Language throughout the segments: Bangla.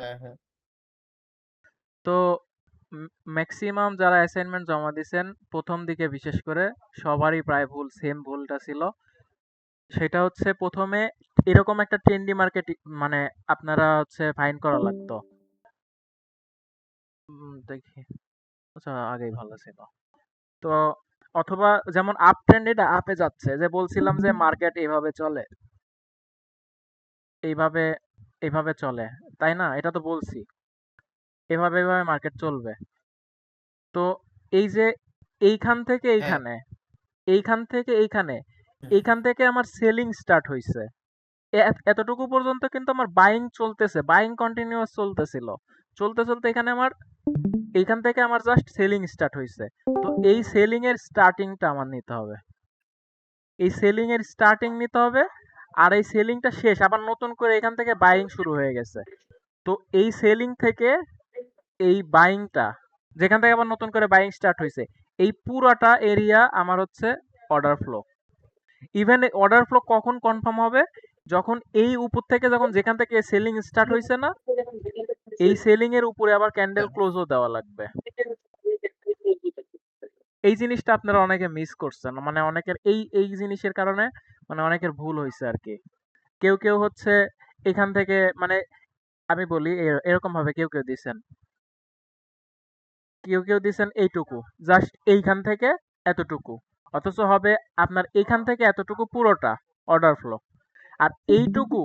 হ্যাঁ, হ্যাঁ। তো ম্যাক্সিমাম যারা অ্যাসাইনমেন্ট জমা দিছেন প্রথম দিকে বিশেষ করে সবারই প্রায় ভুল সেম ভুলটা ছিল। সেটা হচ্ছে প্রথমে এরকম একটা ট্রেন্ডি মার্কেট মানে আপনারা হচ্ছে ফাইন্ড করা লাগতো। দেখি, আচ্ছা আগেই ভালো ছিল। তো অথবা যেমন আপ ট্রেন্ড, এটা আপে যাচ্ছে, যে বলছিলাম যে মার্কেট এইভাবে চলে, এইভাবে এইভাবে চলে, তাই না? এটা তো বলছি এভাবে এভাবে মার্কেট চলবে। তো এই যে এইখান থেকে হ্যাঁ। এইখানে, এইখান থেকে এইখানে, হুম, এইখান থেকে আমার সেলিং স্টার্ট হইছে। এতটুকু পর্যন্ত কিন্তু আমার বাইং চলতেছে, বাইং কন্টিনিউয়াস চলতেছিল। চলতে চলতে এখানে আমার, এইখান থেকে আমার জাস্ট সেলিং স্টার্ট হইছে। তো এই সেলিং এর স্টার্টিংটা আমার নিতে হবে, এই সেলিং এর স্টার্টিং নিতে হবে। আর এই সেলিংটা শেষ, আবার নতুন করে এখান থেকে বাইং শুরু হয়ে গেছে। তো এই সেলিং থেকে এই বাইংটা, যেখান থেকে আবার নতুন করে বাইং স্টার্ট হয়েছে, এই পুরাটা এরিয়া আমার হচ্ছে order flow. Even order flow কখন কনফার্ম হবে? যখন এই উপর থেকে, যখন যেখান থেকে সেলিং স্টার্ট হয়েছে না, এই সেলিং এর উপরে আবার ক্যান্ডেল হ্যাঁ। ক্লোজও দেওয়া লাগবে। এই জিনিসটা আপনারা অনেকে মিস করছেন, মানে অনেকের এই এই জিনিসের কারণে মানে অনেকের ভুল হয়েছে আর কি। কেউ কেউ হচ্ছে এখান থেকে মানে, আমি বলি এরকম ভাবে কেউ কেউ দিছেন, কেউ কেউ দিছেন এইটুকু, জাস্ট এইখান থেকে এতটুকু, অথচ হবে আপনার এইখান থেকে এতটুকু পুরোটা অর্ডার ফ্লো। আর এইটুকু,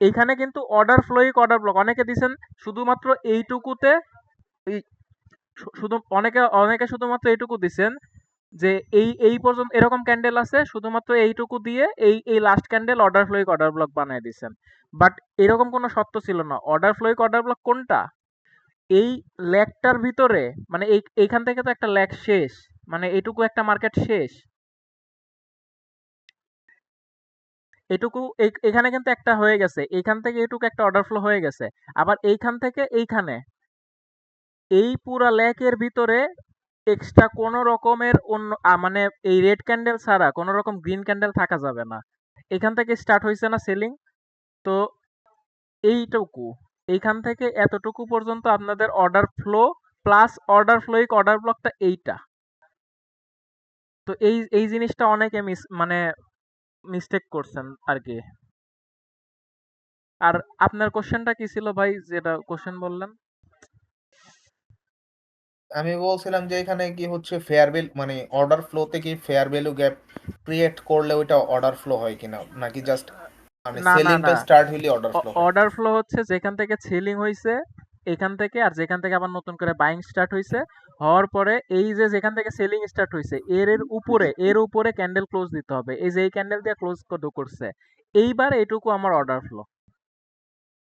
এইখানে কিন্তু অর্ডার ফ্লোই অর্ডার ব্লক অনেকে দিছেন শুধুমাত্র এইটুকুতে। এই শুধু অনেকে অনেকে শুধুমাত্র এইটুকু দিছেন যে এই এই পর্যন্ত এরকম ক্যান্ডেল আছে, শুধুমাত্র এইটুকু দিয়ে এই এই লাস্ট ক্যান্ডেল অর্ডার ফ্লোইক অর্ডার ব্লক বানিয়ে দিছেন। বাট এরকম কোনো শর্ত ছিল না। অর্ডার ফ্লোইক অর্ডার ব্লক কোনটা? এই ল্যাগটার ভিতরে, মানে এইখান থেকে তো একটা ল্যাগ শেষ, মানে এইটুকু একটা মার্কেট শেষ। এটুকু এখানে কিন্তু একটা হয়ে গেছে, এইখান থেকে এইটুকু একটা অর্ডার ফ্লো হয়ে গেছে। আবার এইখান থেকে এইখানে, এই পুরা ল্যাকের ভিতরে এক্সট্রা কোনো রকমের অন্য মানে এই রেড ক্যান্ডেল ছাড়া কোনো রকম গ্রিন ক্যান্ডেল থাকা যাবে না। এখান থেকে স্টার্ট হয়েছে না সেলিং? তো এইটুকু, এইখান থেকে এতটুকু পর্যন্ত আপনাদের অর্ডার ফ্লো প্লাস অর্ডার ফ্লোইক অর্ডার ব্লকটা এইটা। তো এই এই জিনিসটা অনেকে মানে মিস্টেক করছেন আর কি। আর আপনার কোশ্চেনটা কি ছিল ভাই, যেটা কোশ্চেন বললেন? আমি বলছিলাম যে এখানে কি হচ্ছে ফেয়ার ভ্যালু মানে অর্ডার ফ্লোতে কি ফেয়ার ভ্যালু গ্যাপ ক্রিয়েট করলে ওইটা অর্ডার ফ্লো হয় কিনা, নাকি জাস্ট মানে না না সেলিংটা না, স্টার্ট হইলে অর্ডার ফ্লো হয়? অর্ডার ফ্লো হচ্ছে যেখান থেকে সেলিং হয়েছে এখান থেকে, আর যেখান থেকে আবার নতুন করে বাইং স্টার্ট হয়েছে, হওয়ার পরে এই যে যেখান থেকে সেলিং স্টার্ট হয়েছে এর এর উপরে, এর উপরে ক্যান্ডেল ক্লোজ দিতে হবে। এই যে এই ক্যান্ডেল দিয়ে ক্লোজ করছে, এইবার এটুকু আমার অর্ডার ফ্লো,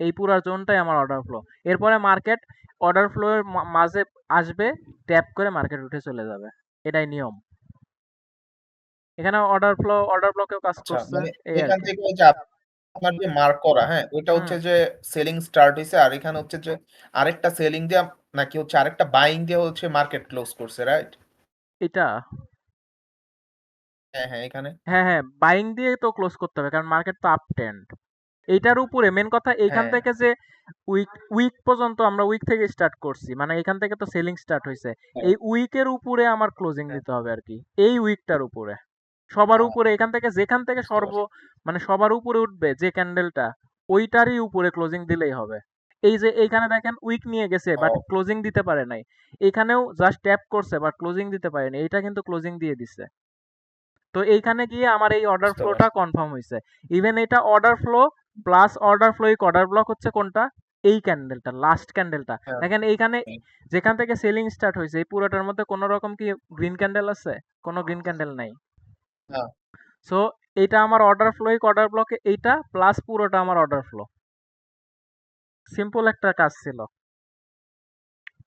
এই পুরা জোনটাই আমার অর্ডার ফ্লো। এরপরে মার্কেট অর্ডার ফ্লো এর মাঝে আসবে, ট্যাপ করে মার্কেট উঠে চলে যাবে। এটাই নিয়ম। এখানে অর্ডার ফ্লো অর্ডার ব্লকেও কাজ আচ্ছা, করছে, মানে এই আর এখান কি। থেকে ওই যে আপনার যে মার্ক করা, হ্যাঁ, ওইটা হুম। হচ্ছে যে সেলিং স্টার্ট হইছে, আর এখানে হচ্ছে যে আরেকটা সেলিং দিয়ে নাকি হচ্ছে আরেকটা বাইং দিয়ে হচ্ছে মার্কেট ক্লোজ করছে, রাইট? এটা, হ্যাঁ, হ্যাঁ, এখানে। হ্যাঁ হ্যাঁ, বাইং দিয়ে তো ক্লোজ করতে হবে কারণ মার্কেট তো আপ ট্রেন্ড। এইটার উপরে মেন কথা, এইখান হ্যাঁ, থেকে যে উইক উইক পর্যন্ত, আমরা উইক থেকে স্টার্ট করছি, মানে এখান থেকে তো সেলিং স্টার্ট হয়েছে। এই উইকের উপরে আমার ক্লোজিং হ্যাঁ। দিতে হবে আর কি, এই উইকটার উপরে, সবার আহ, উপরে, এখান থেকে যেখান থেকে বুঝতে পারছি। মানে সবার উপরে উঠবে যে ক্যান্ডেলটা, ওইটারই উপরে ক্লোজিং দিলেই হবে। এই যে এইখানে দেখেন উইক নিয়ে গেছে বাট ও, ক্লোজিং দিতে পারে নাই, এখানেও জাস্ট ট্যাপ করছে বাট ক্লোজিং দিতে পারেনি, এইটা কিন্তু ক্লোজিং দিয়ে দিছে। তো এইখানে গিয়ে আমার এই অর্ডার বুঝতে ফ্লোটা পারছি। কনফার্ম হয়েছে। ইভেন এটা অর্ডার ফ্লো প্লাস অর্ডার ফ্লোইক অর্ডার ব্লক হচ্ছে কোনটা? এই ক্যান্ডেলটা, লাস্ট ক্যান্ডেলটা। হ্যাঁ, দেখেন এইখানে যেখান থেকে সেলিং স্টার্ট হয়েছে এই পুরোটার মধ্যে কোনো রকম কি গ্রিন ক্যান্ডেল আছে? কোনো গ্রিন ক্যান্ডেল নাই। হ্যাঁ, সো এটা আমার অর্ডার ফ্লোইক অর্ডার ব্লকে, এইটা প্লাস পুরোটা আমার অর্ডার ফ্লো। সিম্পল একটা কাজ ছিল।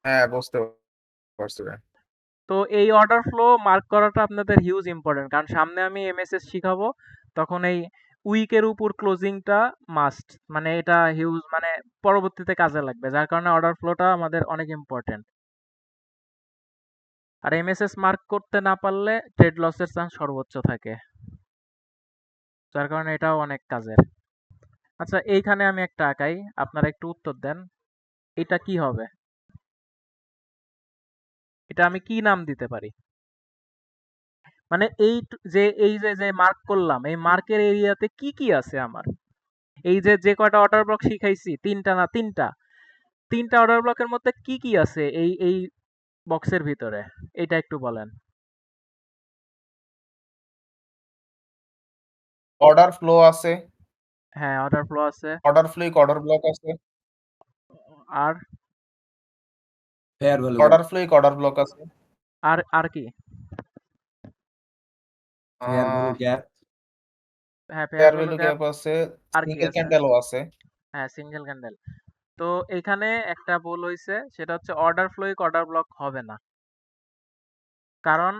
হ্যাঁ, বুঝতে পারছি ভাই। তো এই অর্ডার ফ্লো মার্ক করাটা আপনাদের হিউজ ইম্পর্টেন্ট, কারণ সামনে আমি এমএসএস শিখাবো, তখন এই উইকের উপর ক্লোজিংটা মাস্ট, মানে এটা হিউজ, মানে পরবর্তীতে কাজে লাগবে, যার কারণে অর্ডার ফ্লোটা আমাদের অনেক ইম্পর্টেন্ট। আর এমএসএস মার্ক করতে না পারলে ট্রেড লসের চান্স সর্বোচ্চ থাকে, যার কারণে এটাও অনেক কাজের। আচ্ছা এইখানে আমি একটা আঁকাই, আপনারা একটু উত্তর দেন। এটা কি হবে? এটা আমি কি নাম দিতে পারি? মানে এই যে মার্ক করলাম, এই মার্কের এরিয়াতে কি কি আছে আমার? এই যে কয়টা অর্ডার ব্লক শিখাইছি, তিনটা না তিনটা, তিনটা অর্ডার ব্লকের মধ্যে কি কি আছে এই বক্সের ভিতরে? এটা একটু বলেন। অর্ডার ফ্লো আছে, হ্যাঁ, অর্ডার ফ্লো আছে। অর্ডার ফ্লিক, অর্ডার ব্লক আছে, আর fair value gap order flick, order block আছে, আর কি? ফেয়ার ভ্যালু গ্যাপ হ্যাঁ, fair fair value value gap. Gap আছে, আর কি সিঙ্গেল আছে? ক্যান্ডেলও আছে। হ্যাঁ, সিঙ্গেল ক্যান্ডেল। তো এখানে একটা ভুল হইছে, সেটা হচ্ছে অর্ডার ফ্লোইক অর্ডার ব্লক হবে না। কারণ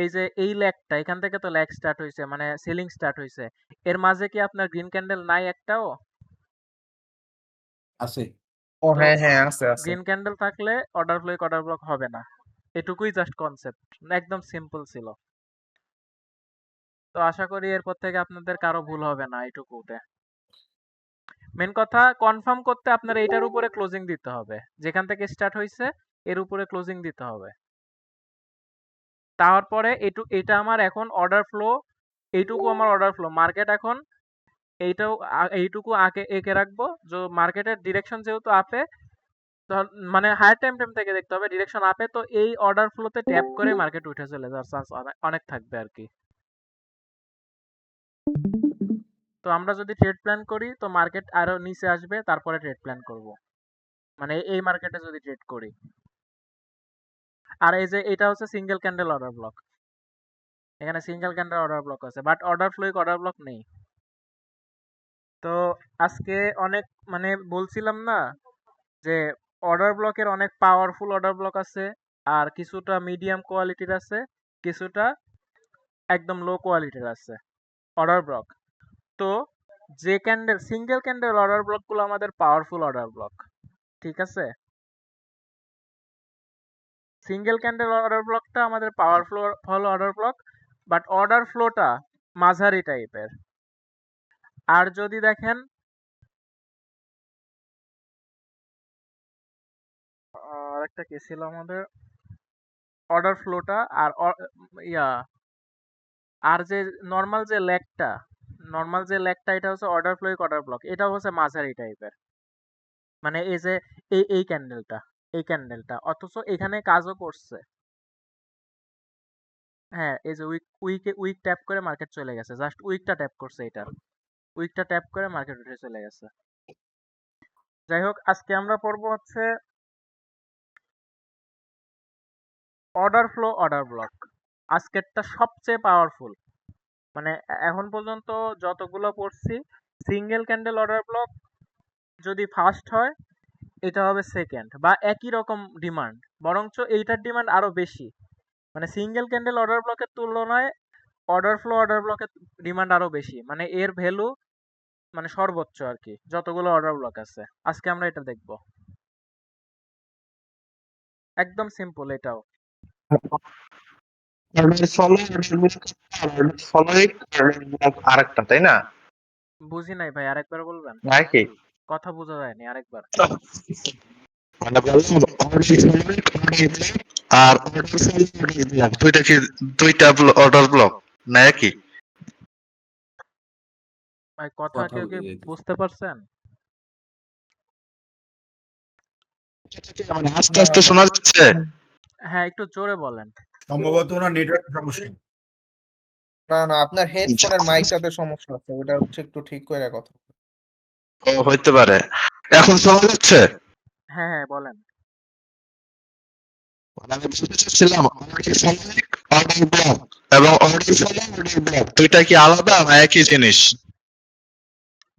এই যে এই ল্যাগটা, এখান থেকে তো ল্যাগ স্টার্ট হইছে, মানে সেলিং স্টার্ট হইছে। এর মাঝে কি আপনার গ্রিন ক্যান্ডেল নাই একটাও? আছে। ও তো হ্যাঁ হ্যাঁ আছে আছে। গ্রিন ক্যান্ডেল থাকলে অর্ডার ফ্লোইক অর্ডার ব্লক হবে না। এটুকুই জাস্ট কনসেপ্ট, একদম সিম্পল ছিল। তো আশা করি এরপর থেকে আপনাদের কারো ভুল হবে না এটুকুতে। মেন কথা কনফার্ম করতে আপনার এইটার উপরে ক্লোজিং দিতে হবে, যেখান থেকে স্টার্ট হইছে এর উপরে ক্লোজিং দিতে হবে। তারপরে এটা আমার এখন অর্ডার ফ্লো, এইটুকু আমার অর্ডার ফ্লো। মার্কেট এখন এইটুকু আগে এঁকে রাখবো যে মার্কেটের ডিরেকশন যেহেতু আপে, মানে হায়ার টাইম ফ্রেম থেকে দেখতে হবে ডিরেকশন আপে, তো এই অর্ডার ফ্লোতে ট্যাপ করে মার্কেট উঠে চলে যাওয়ার চান্স অনেক থাকবে আর কি। তো আমরা যদি ট্রেড প্ল্যান করি তো মার্কেট আরো নিচে আসবে, তারপরে ট্রেড প্ল্যান করব, মানে এই মার্কেটে যদি ট্রেড করি। আর এই যে এটা হচ্ছে সিঙ্গেল ক্যান্ডেল অর্ডার ব্লক, এখানে সিঙ্গেল ক্যান্ডেল অর্ডার ব্লক আছে, বাট অর্ডার ফ্লোইক অর্ডার ব্লক নেই। তো আজকে অনেক, মানে বলছিলাম না যে অর্ডার ব্লকের অনেক পাওয়ারফুল অর্ডার ব্লক আছে, আর কিছুটা মিডিয়াম কোয়ালিটির আছে, কিছুটা একদম লো কোয়ালিটির আছে অর্ডার ব্লক। তো যে ক্যান্ডেল সিঙ্গেল ক্যান্ডেল অর্ডার ব্লকগুলো আমাদের পাওয়ারফুল অর্ডার ব্লক, ঠিক আছে? সিঙ্গেল ক্যান্ডেল অর্ডার ব্লকটা আমাদের powerful order block, but order ফ্লোটা মাঝারি টাইপের। আর যদি দেখেন আরেকটা কি ছিল আমাদের, অর্ডার ফ্লোটা আর ইয়া, আর যে নর্মাল যে লেগটা, এটা হচ্ছে অর্ডার ফ্লোইক অর্ডার ব্লক, এটা হচ্ছে মাঝারি টাইপের। মানে এই যে এই ক্যান্ডেলটা, এই ক্যান্ডেলটা অথচ এখানে কাজও করছে। হ্যাঁ, এই যে উইক ট্যাপ করে মার্কেট চলে গেছে, জাস্ট উইকটা ট্যাপ করছে, এটার উইকটা ট্যাপ করে মার্কেট উঠে চলে গেছে। যাই হোক, আজকে আমরা পড়বো হচ্ছে অর্ডার ফ্লো অর্ডার ব্লক, আজকেরটা সবচেয়ে পাওয়ারফুল। মানে এখন পর্যন্ত যতগুলো পড়ছি, সিঙ্গেল ক্যান্ডেল অর্ডার ব্লক যদি ফার্স্ট হয় এটা হবে সেকেন্ড, বা একই রকম ডিমান্ড, বরঞ্চ এইটার ডিমান্ড আরো বেশি। মানে সিঙ্গেল ক্যান্ডেল অর্ডার ব্লকের তুলনায় অর্ডার ফ্লো অর্ডার ব্লকের ডিমান্ড আরো বেশি, মানে এর ভ্যালু মানে সর্বোচ্চ আর কি, যতগুলো অর্ডার ব্লক আছে। আজকে আমরা এটা দেখব, একদম সিম্পল এটাও। আরেকটা তাই না বুঝি নাই ভাই, আরেকবার বলবেন? নাকি? কথা বোঝা যায়নি, আরেকবার। মানে বললাম আর দুইটা কি, দুইটা অর্ডার ব্লক নাকি? ভাই কথা কথা কেউ কি বুঝে যাইতেছে। বুঝতে পারছেন? মানে আস্তে আস্তে শোনা যাচ্ছে। হ্যাঁ, একটু জোরে বলেন। সম্ভবত ওনার নেটওয়ার্ক সমস্যা। না না, আপনার হেডফোনের মাইকটাতে সমস্যা আছে, ওটা হচ্ছে একটু ঠিক করে কথা। ও হইতে পারে। এখন শোনা যাচ্ছে? হ্যাঁ হ্যাঁ, বলেন। মানে আমি বলতে চাচ্ছিলাম অর্ডার ফলোইক, অর্ডার ব্লক এবং অর্ডার ফলো, অর্ডার ব্লক দুইটা কি আলাদা না একই জিনিস?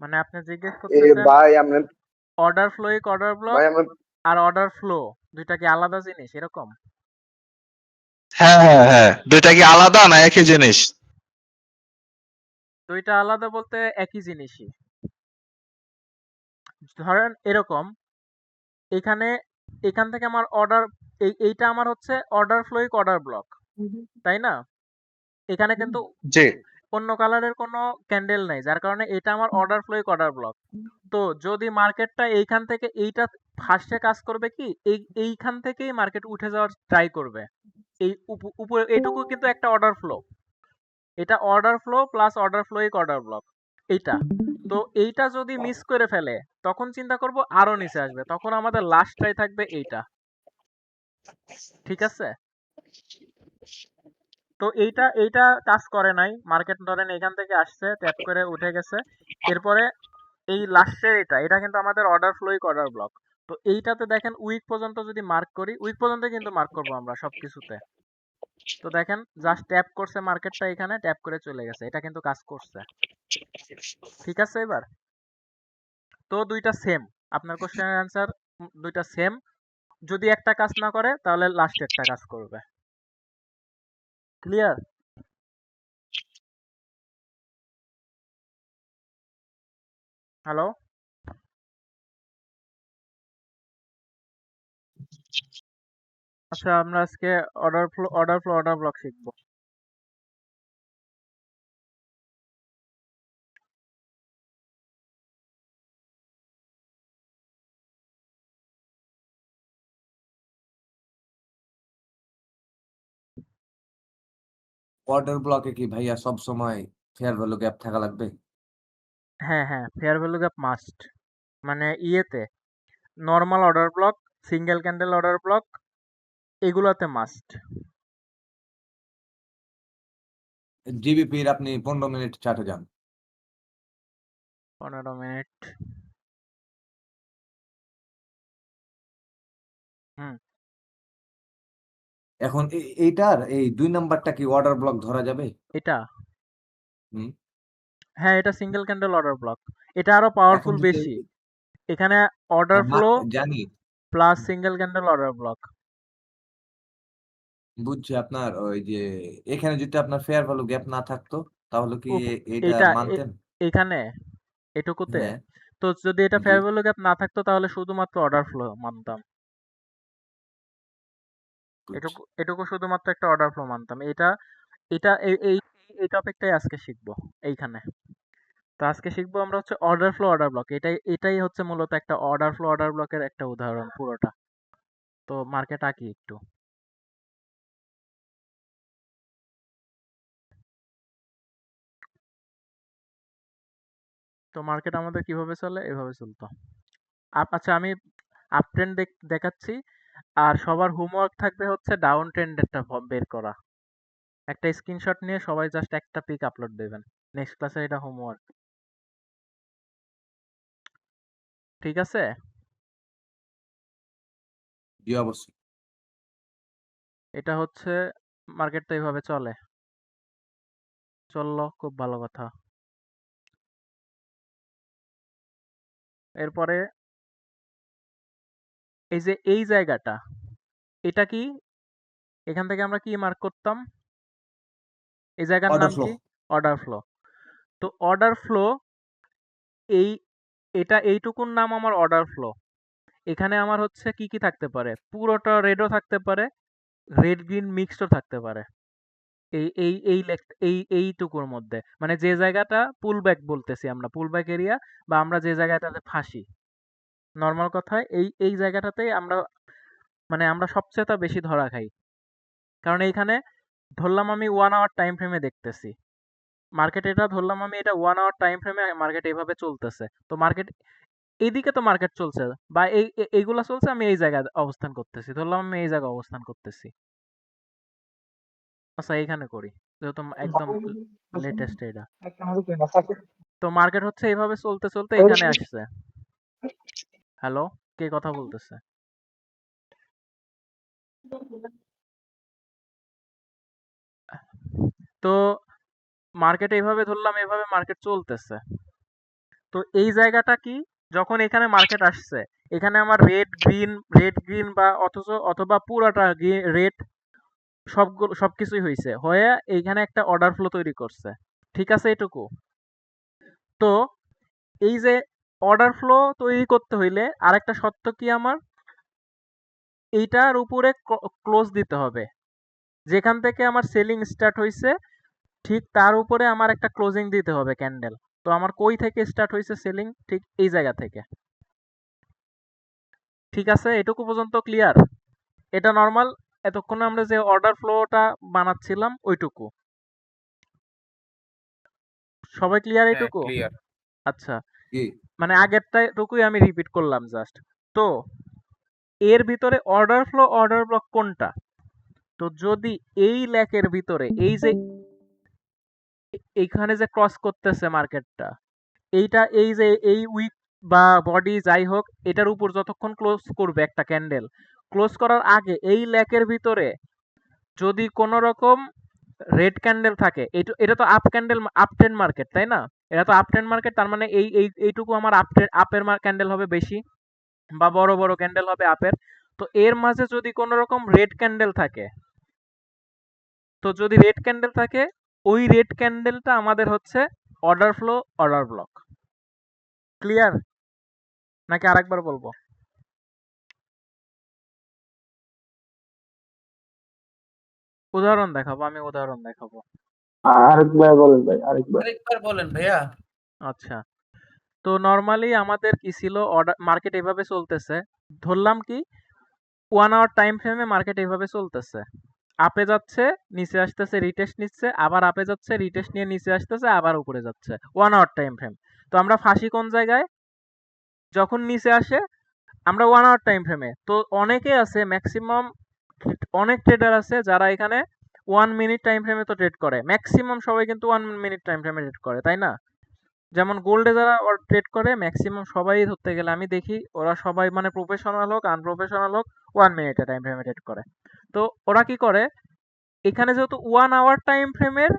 মানে আপনি জিজ্ঞেস করতেছেন ভাই আমরা অর্ডার ফ্লোইক অর্ডার ব্লক ভাই আমরা আর অর্ডার ফ্লো দুইটা কি আলাদা জিনিস এরকম? হ্যাঁ হ্যাঁ হ্যাঁ, দুইটা কি আলাদা না একই জিনিস? দুইটা আলাদা বলতে একই জিনিসই। ধরেন এরকম, এখানে এখান থেকে আমার অর্ডার, এইটা আমার হচ্ছে অর্ডার ফ্লোইক অর্ডার ব্লক, তাই না? এখানে কিন্তু জি। অন্য কালারের কোনো ক্যান্ডেল নাই, যার কারণে এটা আমার অর্ডার ফ্লো অর্ডার ব্লক। তো যদি মার্কেটটা এইখান থেকে এইটা ফার্স্টে কাজ করবে কি, এইখান থেকেই মার্কেট উঠে যাওয়ার ট্রাই করবে। এই উপরে এইটুকু কিন্তু একটা অর্ডার ফ্লো, এটা order flow plus order flow order block এইটা। তো এইটা যদি মিস করে ফেলে তখন চিন্তা করব আরো নিচে আসবে, তখন আমাদের লাস্ট ট্রাই থাকবে এইটা। ঠিক আছে, তো এইটা কাজ করে নাই, মার্কেট ধরেন এখান থেকে আসছে ট্যাপ করে উঠে গেছে, এরপরে এই লাস্টের এটা কিন্তু আমাদের অর্ডার ফ্লোই অর্ডার ব্লক। তো এইটাতে দেখেন উইক পর্যন্ত যদি মার্ক করি, উইক পর্যন্ত কিন্তু মার্ক করবো আমরা সবকিছুতে। তো দেখেন জাস্ট ট্যাপ করছে মার্কেটটা, এখানে ট্যাপ করে চলে গেছে, এটা কিন্তু কাজ করছে। ঠিক আছে, এবার তো দুইটা সেম, আপনার কোশ্চেনের অ্যান্সার দুইটা সেম। যদি একটা কাজ না করে তাহলে লাস্ট একটা কাজ করবে। ক্লিয়ার? হ্যালো? আচ্ছা, আমরা আজকে অর্ডার ব্লক শিখবো। অর্ডার ব্লকে কি ভাইয়া সব সময় ফেয়ার ভ্যালু গ্যাপ থাকা লাগবে? হ্যাঁ হ্যাঁ, ফেয়ার ভ্যালু গ্যাপ মাস্ট। মানে ইয়েতে normal order block, single candle order block, এগুলোতে মাস্ট। জিবিপির আপনি 15 মিনিট চার্টে যান। 15 মিনিট। হুম। এখন এইটার এই 2 নাম্বারটা কি অর্ডার ব্লক ধরা যাবে? এটা, হুম। হ্যাঁ এটা সিঙ্গেল ক্যান্ডেল অর্ডার ব্লক, এটা আরো এখন পাওয়ারফুল যদি বেশি। এখানে অর্ডার ফ্লো জানি, plus single candle order block. বুঝছি আপনার ওই যে এখানে যদি আপনার ফেয়ার ভ্যালু গ্যাপ না থাকতো তাহলে কি এটা এটা মানতেন? এখানে এটুকুতে, হ্যাঁ, তো যদি এটা জি, ফেয়ার ভ্যালু গ্যাপ না থাকতো তাহলে শুধুমাত্র অর্ডার ফ্লো মানতাম। বুঝছি। এটুকু শুধুমাত্র একটা অর্ডার ফ্লো মানতাম। এটা এটা এই এই এই টপিকটাই আজকে শিখবো এইখানে। তো আজকে শিখবো আমরা হচ্ছে অর্ডার ফ্লো অর্ডার ব্লক, এটাই হচ্ছে মূলত একটা অর্ডার ফ্লো অর্ডার ব্লকের একটা উদাহরণ পুরোটা। তো মার্কেট আঁকি একটু। তো মার্কেট আমাদের কিভাবে চলে, এভাবে চলতো। আচ্ছা, আমি আপ ট্রেন্ড দেখাচ্ছি, আর সবার হোমওয়ার্ক থাকবে হচ্ছে ডাউন ট্রেন্ডেরটা বের করা। একটা স্ক্রিনশট নিয়ে সবাই জাস্ট একটা পিক আপলোড দেবেন, নেক্সট ক্লাসে এটা হোমওয়ার্ক। ঠিক আছে, জি অবশ্যই। এটা হচ্ছে মার্কেট তো এইভাবে চলে, চললো, খুব ভালো কথা। এরপরে এই যে এই জায়গাটা, এটা কি, এখান থেকে আমরা কি মার্ক করতাম, এই জায়গার অর্ডার নাম ফ্লো। কি, অর্ডার ফ্লো। তো অর্ডার ফ্লো, এই এইটুকুর নাম আমার অর্ডার ফ্লো। এখানে আমার হচ্ছে কি কি থাকতে পারে, পুরোটা রেডও থাকতে পারে, রেড গ্রিন মিক্সডও থাকতে পারে। এইটুকুর মধ্যে, মানে যে জায়গাটা পুল ব্যাক বলতেছি আমরা, পুল ব্যাক এরিয়া, বা আমরা যে জায়গাটাতে ফাঁসি, নর্মাল কথায় এই জায়গাটাতেই আমরা, মানে আমরা সবচেয়ে বেশি ধরা খাই। কারণ এইখানে ধরলাম আমি 1 আওয়ার টাইম ফ্রেমে দেখতেছি মার্কেট, এটা ধরলাম আমি এটা 1 আওয়ার টাইম ফ্রেমে মার্কেট এইভাবে চলতেছে। তো মার্কেট এইদিকে তো মার্কেট চলছে, বা এইগুলা চলছে, আমি এই জায়গায় অবস্থান করতেছি, ধরলাম আমি এই জায়গায় অবস্থান করতেছি। আচ্ছা, এইখানে করি যেহেতু একদম লেটেস্ট এটা। তো মার্কেট হচ্ছে এইভাবে চলতে চলতে এখানে আসছে। হ্যালো, কে কথা বলতেছে? তো মার্কেট এইভাবে ধরলাম, এইভাবে মার্কেট চলতেছে। তো এই জায়গাটা কি, যখন এখানে মার্কেট আসছে, এখানে আমার রেড গ্রিন বা অথবা পুরাটা রেড, সবকিছুই হয়েছে হয়ে এইখানে একটা অর্ডার ফ্লো তৈরি করছে। ঠিক আছে, এটুকু। তো এই যে অর্ডার ফ্লো তৈরি করতে হইলে আরেকটা শর্ত কি আমার, এইটার উপরে ক্লোজ দিতে হবে, যেখান থেকে আমার সেলিং স্টার্ট হয়েছে ঠিক তার উপরে আমার একটা ক্লোজিং দিতে হবে ক্যান্ডেল। তো আমার কই থেকে স্টার্ট হয়েছে সেলিং, ঠিক এই জায়গা থেকে। ঠিক আছে, এটুকু পর্যন্ত ক্লিয়ার? এটা নর্মাল এতক্ষণ আমরা যে অর্ডার ফ্লোটা বানাচ্ছিলাম ওইটুকু। সবাই ক্লিয়ার হ্যাঁ এইটুকু? ক্লিয়ার। আচ্ছা, কি মানে আগেরটাটুকুই আমি রিপিট করলাম জাস্ট। তো এর ভিতরে অর্ডার ব্লক কোনটা? তো যদি এই ল্যাকের ভিতরে এই যে এইখানে যে ক্রস করতেছে মার্কেটটা, এইটা এই যে এই উইক বা বডি যাই হোক, এটার উপর যতক্ষণ ক্লোজ করবে একটা ক্যান্ডেল, ক্লোজ করার আগে এই ল্যাকের ভিতরে যদি কোনো রকম রেড ক্যান্ডেল থাকে, এটা তো up candle, up trend market, তাই না? এটা তো আপ ট্রেন্ড মার্কেট, তার মানে এইটুকু আমার আপের ক্যান্ডেল হবে বেশি, বা বড় বড় ক্যান্ডেল হবে আপের। তো এর মাঝে যদি কোনো রকম রেড ক্যান্ডেল থাকে, তো যদি রেড ক্যান্ডেল থাকে, ওই রেড ক্যান্ডেলটা আমাদের হচ্ছে order flow, order block. Clear নাকি আরেকবার বলবো? উদাহরণ দেখাবো, আমি উদাহরণ দেখাবো। আরেকবার বলেন ভাই, আরেকবার। আরেকবার বলেন ভাইয়া। আচ্ছা, তো নর্মালি আমাদের কি ছিল, অর্ডার মার্কেট এভাবে চলতেছে, ধরলাম কি 1 আওয়ার টাইম ফ্রেমে মার্কেট এভাবে চলতেছে, আপে যাচ্ছে, নিচে আসতেছে, রিটেস্ট নিচ্ছে, আবার আপে যাচ্ছে, রিটেস্ট নিয়ে নিচে আসতেছে, আবার উপরে যাচ্ছে, 1 আওয়ার টাইম ফ্রেম। তো আমরা ফাঁসি কোন জায়গায়? যখন নিচে আসে আমরা 1 আওয়ার টাইম ফ্রেমে। তো অনেকে আছে, ম্যাক্সিমাম অনেক ট্রেডার আছে যারা এখানে 1 মিনিট টাইম ফ্রেমে তো ট্রেড করে, ম্যাক্সিমাম সবাই কিন্তু 1 মিনিট টাইম ফ্রেমে ট্রেড করে, তাই না? যেমন গোল্ডে যারা ট্রেড করে ম্যাক্সিমাম সবাই ধরতে গেলে আমি দেখি ওরা সবাই মানে প্রফেশনাল হোক আনপ্রফেশনাল হোক 1 মিনিটে টাইম ফ্রেমে ট্রেড করে। তো ওরা কি করে, এখানে যেহেতু 1 আওয়ার টাইম ফ্রেমের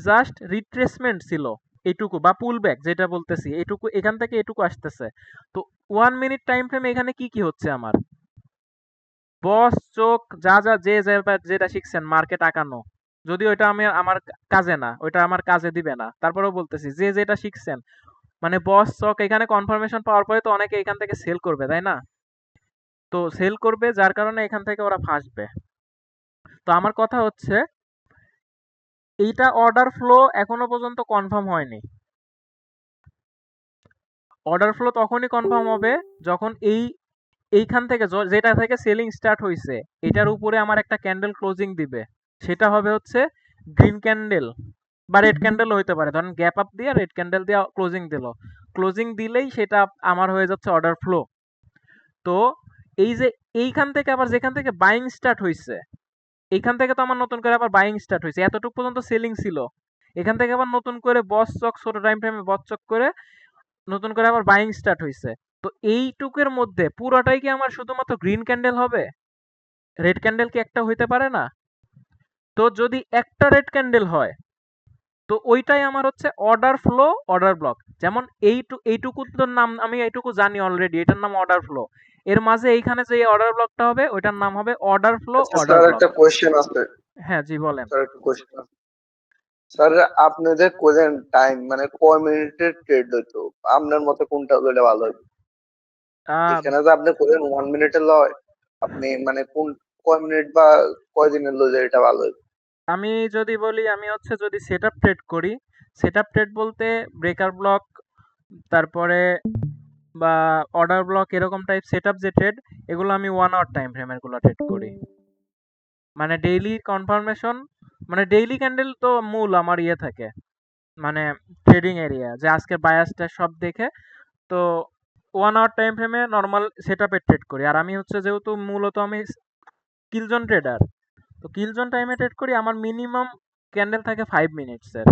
জাস্ট রিট্রেসমেন্ট ছিল এইটুকু, বা পুল ব্যাক যেটা বলতেছি, এইটুকু এখান থেকে এটুকু আসতেছে। তো 1 মিনিট টাইম ফ্রেমে এখানে কি কি হচ্ছে আমার, বস চোখ যা যা যে যেটা শিখছেন মার্কেট আঁকানো, যদি ওইটা আমি আমার কাজে না, ওইটা আমার কাজে দিবে না, তারপরেও বলতেছি যে যেটা শিখছেন, মানে বস চক এখানে কনফার্মেশন পাওয়ার পরে তো অনেকে এখান থেকে সেল করবে, তাই না? তো সেল করবে, যার কারণে এখান থেকে ওরা ফাঁসবে। তো আমার কথা হচ্ছে এইটা অর্ডার ফ্লো এখনো পর্যন্ত কনফার্ম হয়নি। অর্ডার ফ্লো তখনই কনফার্ম হবে যখন এইখান থেকে যেটা থেকে সেলিং স্টার্ট হয়েছে এটার উপরে আমার একটা ক্যান্ডেল ক্লোজিং দিবে, সেটা হবে হচ্ছে গ্রিন ক্যান্ডেল বা রেড ক্যান্ডেল হইতে পারে, ধরেন গ্যাপ আপ দিয়ে রেড ক্যান্ডেল দিয়ে ক্লোজিং দিল, ক্লোজিং দিলেই সেটা আমার হয়ে যাচ্ছে অর্ডার ফ্লো। তো এই যে এইখান থেকে আবার যেখান থেকে বাইং স্টার্ট হয়েছে, এইখান থেকে তো আমার নতুন করে আবার বাইং স্টার্ট হয়েছে, এতটুকু পর্যন্ত সেলিং ছিল, এখান থেকে আবার নতুন করে বস চক ছোট টাইম ফ্রেমে বস চক করে নতুন করে আবার বাইং স্টার্ট হয়েছে। তো এইটুকের মধ্যে পুরোটাই কি আমার শুধুমাত্র গ্রিন ক্যান্ডেল হবে? রেড ক্যান্ডেল কি একটা হইতে পারে না? তো যদি একটা রেড ক্যান্ডেল হয়, তো ওইটাই আমার হচ্ছে অর্ডার ফ্লো, অর্ডার ব্লক। যেমন এইটুকুর নাম আমি এইটুকু জানি অলরেডি, এটার নাম অর্ডার ফ্লো। এর মাঝে এইখানে যে অর্ডার ব্লকটা হবে ওইটার নাম হবে অর্ডার ফ্লো, আচ্ছা অর্ডার স্যার, ব্লক। একটা কোয়েশ্চেন আছে। হ্যাঁ জি বলেন। স্যার একটা কোয়েশ্চেন আছে। স্যার, আপনাদের কোয়েশ্চেন টাইম মানে কয় মিনিটের ট্রেড হইতো? আপনার মতে কোনটা হলে ভালো হয়? আহ, এখানে যে আপনি কোয়েশ্চেন 1 মিনিটের লয়, আপনি মানে কোন কয় মিনিট বা কয় দিনের লয় এটা ভালো হয়? আমি যদি বলি, আমি হচ্ছে যদি সেটআপ ট্রেড করি, সেটআপ ট্রেড বলতে ব্রেকার ব্লক, তারপরে বা অর্ডার ব্লক এরকম টাইপ সেটআপ যে ট্রেড, এগুলো আমি 1 আওয়ার টাইম ফ্রেমের গুলো ট্রেড করি। মানে ডেইলি কনফার্মেশন, মানে ডেইলি ক্যান্ডেল তো মূল আমার ইয়ে থাকে, মানে ট্রেডিং এরিয়া, যে আজকে বায়াসটা সব দেখে। তো 1 আওয়ার টাইম ফ্রেমে নর্মাল সেটআপে ট্রেড করি। আর আমি হচ্ছে যেহেতু মূলত আমি কিলজন ট্রেডার, তো কিলজন টাইমে ট্রেড করি, আমার মিনিমাম ক্যান্ডেল থাকে 5 মিনিটসের।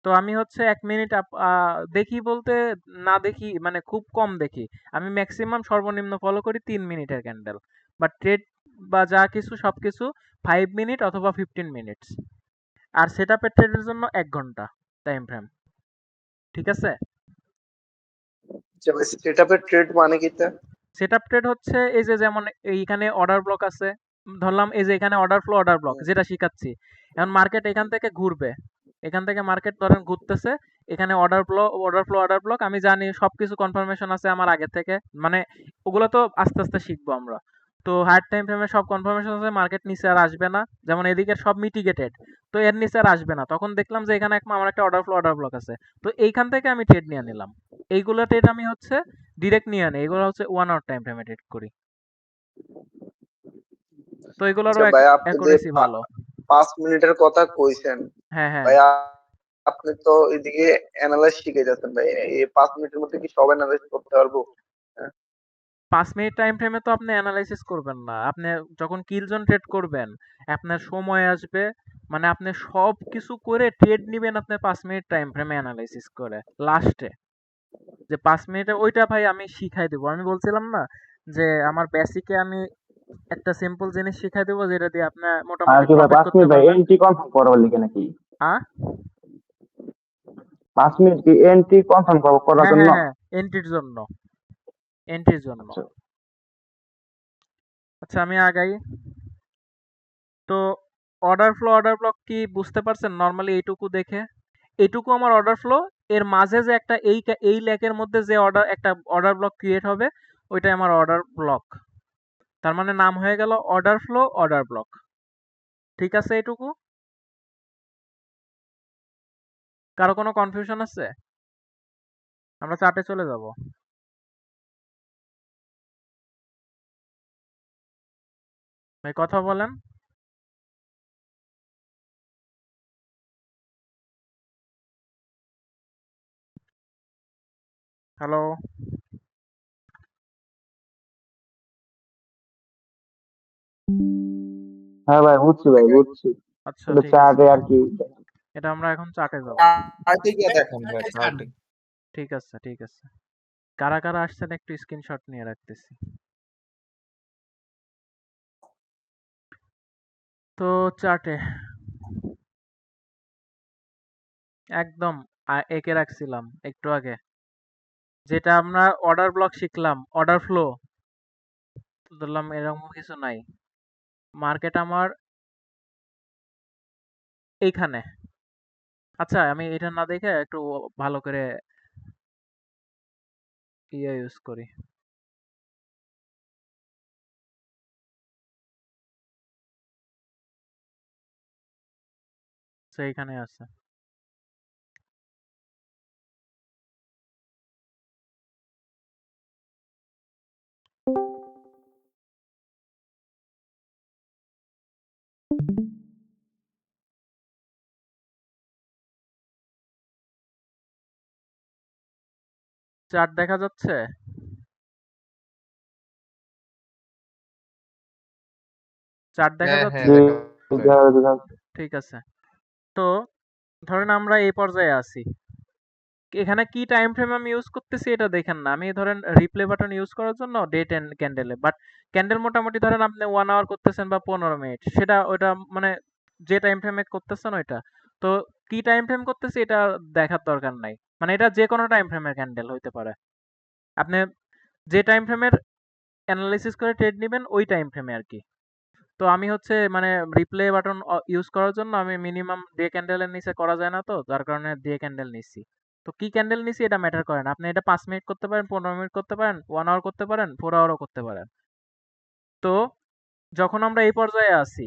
তো আমি হচ্ছে 1 মিনিট দেখি বলতে, না দেখি মানে খুব কম দেখি, আমি ম্যাক্সিমাম সর্বনিম্ন ফলো করি 3 মিনিটের ক্যান্ডেল, বা ট্রেড বা যা কিছু সবকিছু 5 মিনিট অথবা 15 মিনিটস। আর সেটআপের ট্রেডের জন্য 1 ঘন্টা টাইম ফ্রেম। ঠিক আছে? সেটআপের ট্রেড মানে কি তা? সেটআপ ট্রেড হচ্ছে এই যে যেমন এইখানে অর্ডার ব্লক আছে, ধরলাম এই যে এখানে অর্ডার ফ্লো, অর্ডার ব্লক যেটা শিখাচ্ছি, এখন মার্কেট এখান থেকে ঘুরবে, এখান থেকে মার্কেট ধরেন ঘুরতেছে, এখানে order flow, order flow, order block আমি জানি, সবকিছু কনফার্মেশন আছে আমার আগে থেকে, মানে ওগুলো তো আস্তে আস্তে শিখবো আমরা। তো হায়ার টাইম ফ্রেমে সব কনফার্মেশন আছে, মার্কেট নিচে আর আসবে না, যেমন এদিকে সব মিটিগেটেড, তো এর নিচে আর আসবে না। তখন দেখলাম যে এখানে আমার একটা অর্ডার ব্লক আছে, তো এইখান থেকে আমি ট্রেড নিয়ে নিলাম। এইগুলো ট্রেড আমি হচ্ছে ডিরেক্ট নিয়ে আনি, এগুলো হচ্ছে 1 আওয়ার টাইম ফ্রেমে ট্রেড করি। তো এগুলোরও আচ্ছা ভাই, আপনি যে অ্যাকুরেসি ভালো। 5 মিনিটের কথা কইছেন হ্যাঁ হ্যাঁ, ভাই, আপনি তো এদিকে অ্যানালাইজ শিখে যাচ্ছেন ভাই, এই 5 মিনিটের মধ্যে কি সব অ্যানালাইজ করতে পারবো? হ্যাঁ। 5 মিনিট টাইম ফ্রেমে তো আপনি অ্যানালাইসিস করবেন না। আপনি যখন কিল জোন ট্রেড করবেন, আপনার সময় আসবে, মানে আপনি সব কিছু করে ট্রেড নিবেন আপনি 5 মিনিট টাইম ফ্রেমে অ্যানালাইসিস করে লাস্টে। যে 5 মিনিটে ওইটা ভাই আমি শিখাই দেবো। আমি বলছিলাম না যে আমার বেসিকে আমি একটা সিম্পল জিনিস শিখাই দেবো, যেটা দিয়ে আপনি আর মোটামুটি কি ভাই প্রফিট 5 করতে মিনিট ভাই পারবেন। এন্ট্রি কনফার্ম করার লিখে নাকি? আ 5 মিনিট কি এন্ট্রি কনফার্ম করার হ্যাঁ জন্য? হ্যাঁ হ্যাঁ, এন্ট্রির জন্য, এন্ট্রির জন্য। আচ্ছা আচ্ছা আমি আগাই। তো অর্ডার ব্লক কি বুঝতে পারছেন? নর্মালি এইটুকু দেখে, এইটুকু আমার অর্ডার ফ্লো, এর মাঝে যে একটা এই লেকের মধ্যে যে একটা অর্ডার ব্লক ক্রিয়েট হবে, ওইটাই আমার অর্ডার ব্লক। তার মানে নাম হয়ে গেল অর্ডার ফ্লো অর্ডার ব্লক। ঠিক আছে এইটুকু? কারো কোনো কনফিউশন আছে? আমরা চার্টে চলে যাব। ভাই কথা বলেন। হ্যালো। হ্যাঁ ভাই বুঝছি ভাই বুঝছি। আচ্ছা এটা ঠিক আছে, চার্টে আর কি। এটা আমরা এখন চার্টে যাব। চার্টে গিয়ে দেখেন ভাই, চার্টে। ঠিক আছে ঠিক আছে। কারা কারা আসছেন একটু স্ক্রিনশট নিয়ে রাখতেছি। তো চার্টে একদম এঁকে রাখছিলাম একটু আগে, যেটা আমরা অর্ডার ব্লক শিখলাম, অর্ডার ফ্লো। ধরলাম এরকম কিছু নাই, মার্কেট আমার এইখানে। আচ্ছা আমি এটা না দেখে একটু ভালো করে ইউজ করি। এইখানে আছে। চার্ট দেখা যাচ্ছে? চার্ট দেখা হ্যাঁ হ্যাঁ, যাচ্ছে? জি দেখা যায়। ঠিক আছে। তো ধরেন আমরা এই পর্যায়ে আছি, এখানে কি টাইম ফ্রেম আমি ইউজ করতেছি এটা দেখেন না। আমি ধরেন রিপ্লে বাটন ইউজ করার জন্য ডেট এন্ড ক্যান্ডেলে, বাট ক্যান্ডেল মোটামুটি ধরেন আপনি 1 আওয়ার করতেছেন বা 15 মিনিট, সেটা ওইটা মানে যে টাইম ফ্রেমে করতেছেন ওইটা। তো কি টাইম ফ্রেম করতেছি এটা দেখার দরকার নাই, মানে এটা যে কোনো টাইম ফ্রেমের ক্যান্ডেল হইতে পারে। আপনি যে টাইম ফ্রেমের অ্যানালাইসিস করে ট্রেড নেবেন ওই টাইম ফ্রেমে আর কি। তো আমি হচ্ছে মানে রিপ্লে বাটন ইউজ করার জন্য আমি মিনিমাম ডে ক্যান্ডেলের নিচে করা যায় না, তো যার কারণে ডে ক্যান্ডেল নিচ্ছি। তো কি ক্যান্ডেল নিচ্ছি এটা ম্যাটার করে না, আপনি এটা 5 মিনিট করতে পারেন, 15 মিনিট করতে পারেন, 1 আওয়ার করতে পারেন, 4 আওয়ারও করতে পারেন। তো যখন আমরা এই পর্যায়ে আছি,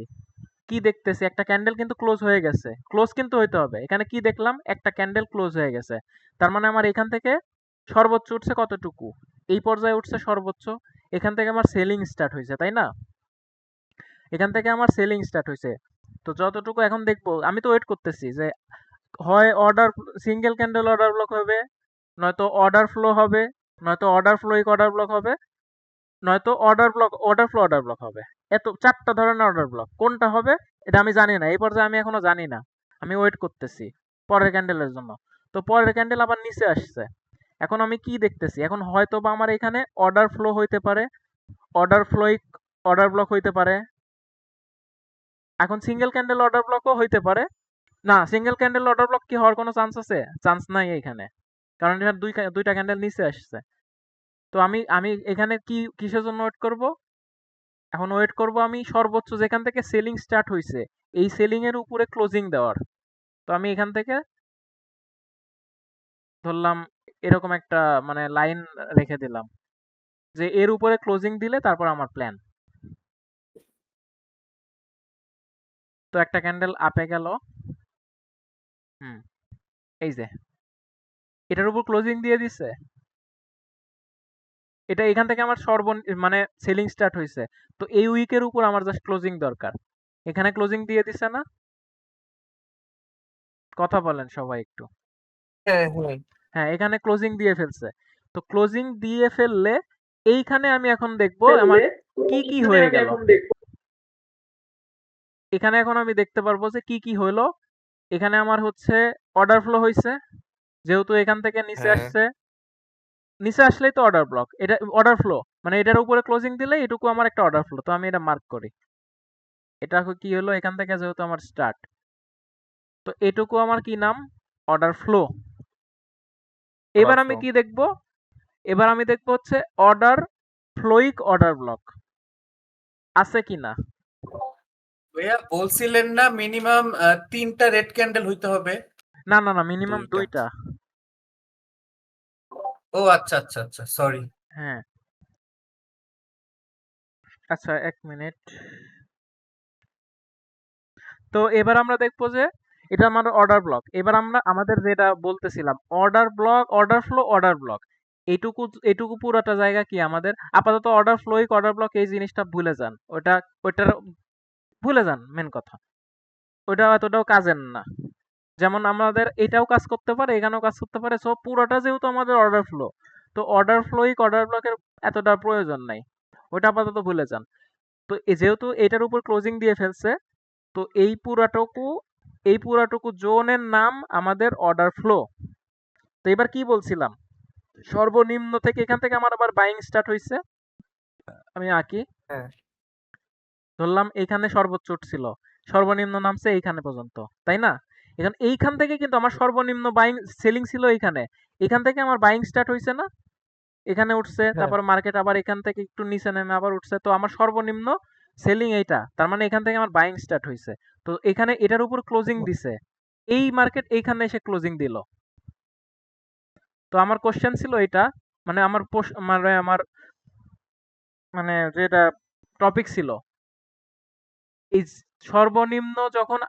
কি দেখতেছি একটা ক্যান্ডেল কিন্তু ক্লোজ হয়ে গেছে, ক্লোজ কিন্তু হইতে হবে। এখানে কি দেখলাম, একটা ক্যান্ডেল ক্লোজ হয়ে গেছে, তার মানে আমার এখান থেকে সর্বোচ্চ উঠছে কতটুকু, এই পর্যায়ে উঠছে সর্বোচ্চ। এখান থেকে আমার সেলিং স্টার্ট হয়েছে, তাই না? এখান থেকে আমার সেলিং স্টার্ট হয়েছে। তো যতটুকু এখন দেখবো, আমি তো ওয়েট করতেছি যে হয় order single candle order block হবে, নয়তো অর্ডার ফ্লো হবে, নয়তো অর্ডার ফ্লো অর্ডার ব্লক হবে, নয়তো অর্ডার ফ্লো অর্ডার ব্লক হবে। এত 4টা ধরনের অর্ডার ব্লক, কোনটা হবে এটা আমি জানি না, এই পর্যায়ে আমি এখনো জানি না। আমি ওয়েট করতেছি পরের ক্যান্ডেলের জন্য। তো পরের ক্যান্ডেল আবার নিচে আসছে, এখন আমি কি দেখতেছি, এখন হয়তো বা আমার এখানে অর্ডার ফ্লো হইতে পারে, অর্ডার ফ্লো অর্ডার ব্লক হইতে পারে। এখন সিঙ্গেল ক্যান্ডেল অর্ডার ব্লকও হইতে পারে। না, সিঙ্গেল ক্যান্ডেল অর্ডার ব্লক কি হওয়ার কোনো চান্স আছে? চান্স নাই এখানে, কারণ এখানে দুইটা ক্যান্ডেল নিচে আসছে। তো আমি আমি এখানে কিসের জন্য ওয়েট করব? এখন ওয়েট করব আমি সর্বোচ্চ যেখান থেকে সেলিং স্টার্ট হয়েছে, এই সেলিং এর উপরে ক্লোজিং দেওয়ার। তো আমি এখান থেকে ধরলাম এরকম একটা মানে লাইন রেখে দিলাম যে এর উপরে ক্লোজিং দিলে তারপর আমার প্ল্যান। তো একটা ক্যান্ডেল আপে গেল। হুম, এই যে এটার উপর ক্লোজিং দিয়ে দিছে। এটা এখান থেকে আমার মানে সেলিং স্টার্ট হয়েছে। তো এই উইকের উপর আমার জাস্ট ক্লোজিং দরকার। এখানে ক্লোজিং দিয়ে দিছে না? কথা বলেন সবাই একটু। হ্যাঁ, এখানে ক্লোজিং দিয়ে ফেলছে। তো ক্লোজিং দিয়ে ফেললে এইখানে আমি এখন দেখব আমার কি কি হয়ে গেল। এখানে এখন আমি দেখতে পারবো যে কি কি হলো। এখানে আমার হচ্ছে অর্ডার ফ্লো হয়েছে, যেহেতু এখান থেকে নিচে আসছে। নিচে আসলেই তো অর্ডার ব্লক, এটা অর্ডার ফ্লো, মানে এটার উপরে ক্লোজিং দিলে এটুকু আমার একটা অর্ডার ফ্লো। তো আমি এটা মার্ক করি। এটা কি হলো, এখান থেকে যেহেতু আমার স্টার্ট, তো এটুকু আমার কি নাম, অর্ডার ফ্লো। এবার আমি কি দেখব, এবার আমি দেখবো হচ্ছে অর্ডার ফ্লোইক অর্ডার ব্লক আছে কিনা। ভাইয়া বলছিলেন না মিনিমাম 3টা রেড ক্যান্ডেল হইতে হবে? না না না, মিনিমাম 2টা। ও আচ্ছা আচ্ছা আচ্ছা, সরি। হ্যাঁ, আচ্ছা 1 মিনিট। তো এবার আমরা দেখবো যে এটা আমার অর্ডার ব্লক। এবার আমরা আমাদের যেটা বলতেছিলাম, order block, order flow, order block, এইটুকু এইটুকু পুরোটা জায়গা কি আমাদের আপাতত অর্ডার ফ্লোইক অর্ডার ব্লক, এই জিনিসটা ভুলে যান। ওইটার ভুলে যান, মেন কথা ওইটা এতটাও কাজের না। যেমন আমাদের এটাও কাজ করতে পারে, এখানেও কাজ করতে পারে। সো পুরোটা যেহেতু আমাদের অর্ডার ফ্লো, তো অর্ডার ফ্লোইক অর্ডার ব্লকের এতটা প্রয়োজন নাই, ওইটা আপাতত ভুলে যান। তো যেহেতু এটার উপর ক্লোজিং দিয়ে ফেলছে, তো এই পুরাটুকু জোনের নাম আমাদের অর্ডার ফ্লো। তো এবার কি বলছিলাম, সর্বনিম্ন থেকে এখান থেকে আমার আবার বাইং স্টার্ট হয়েছে। আমি আঁকি, ধরলাম এইখানে সর্বোচ্চ ছিল, সর্বনিম্ন নামছে এইখানে পর্যন্ত, তাই না? এইখান থেকে কিন্তু আমার সর্বনিম্ন বাইং সেলিং ছিল এইখানে। এখান থেকে আমার বাইং স্টার্ট হয়েছে না, এখানে উঠছে, তারপর মার্কেট আবার এখান থেকে একটু নিচে নেমে আবার উঠছে। তো আমার সর্বনিম্ন সেলিং এইটা, তার মানে এখান থেকে আমার বাইং স্টার্ট হয়েছে। তো এখানে এটার উপর ক্লোজিং দিছে, এই মার্কেট এইখানে এসে ক্লোজিং দিল। তো আমার কোশ্চেন ছিল এটা, মানে আমার মানে যেটা টপিক ছিল, এই সর্বনিম্ন যখন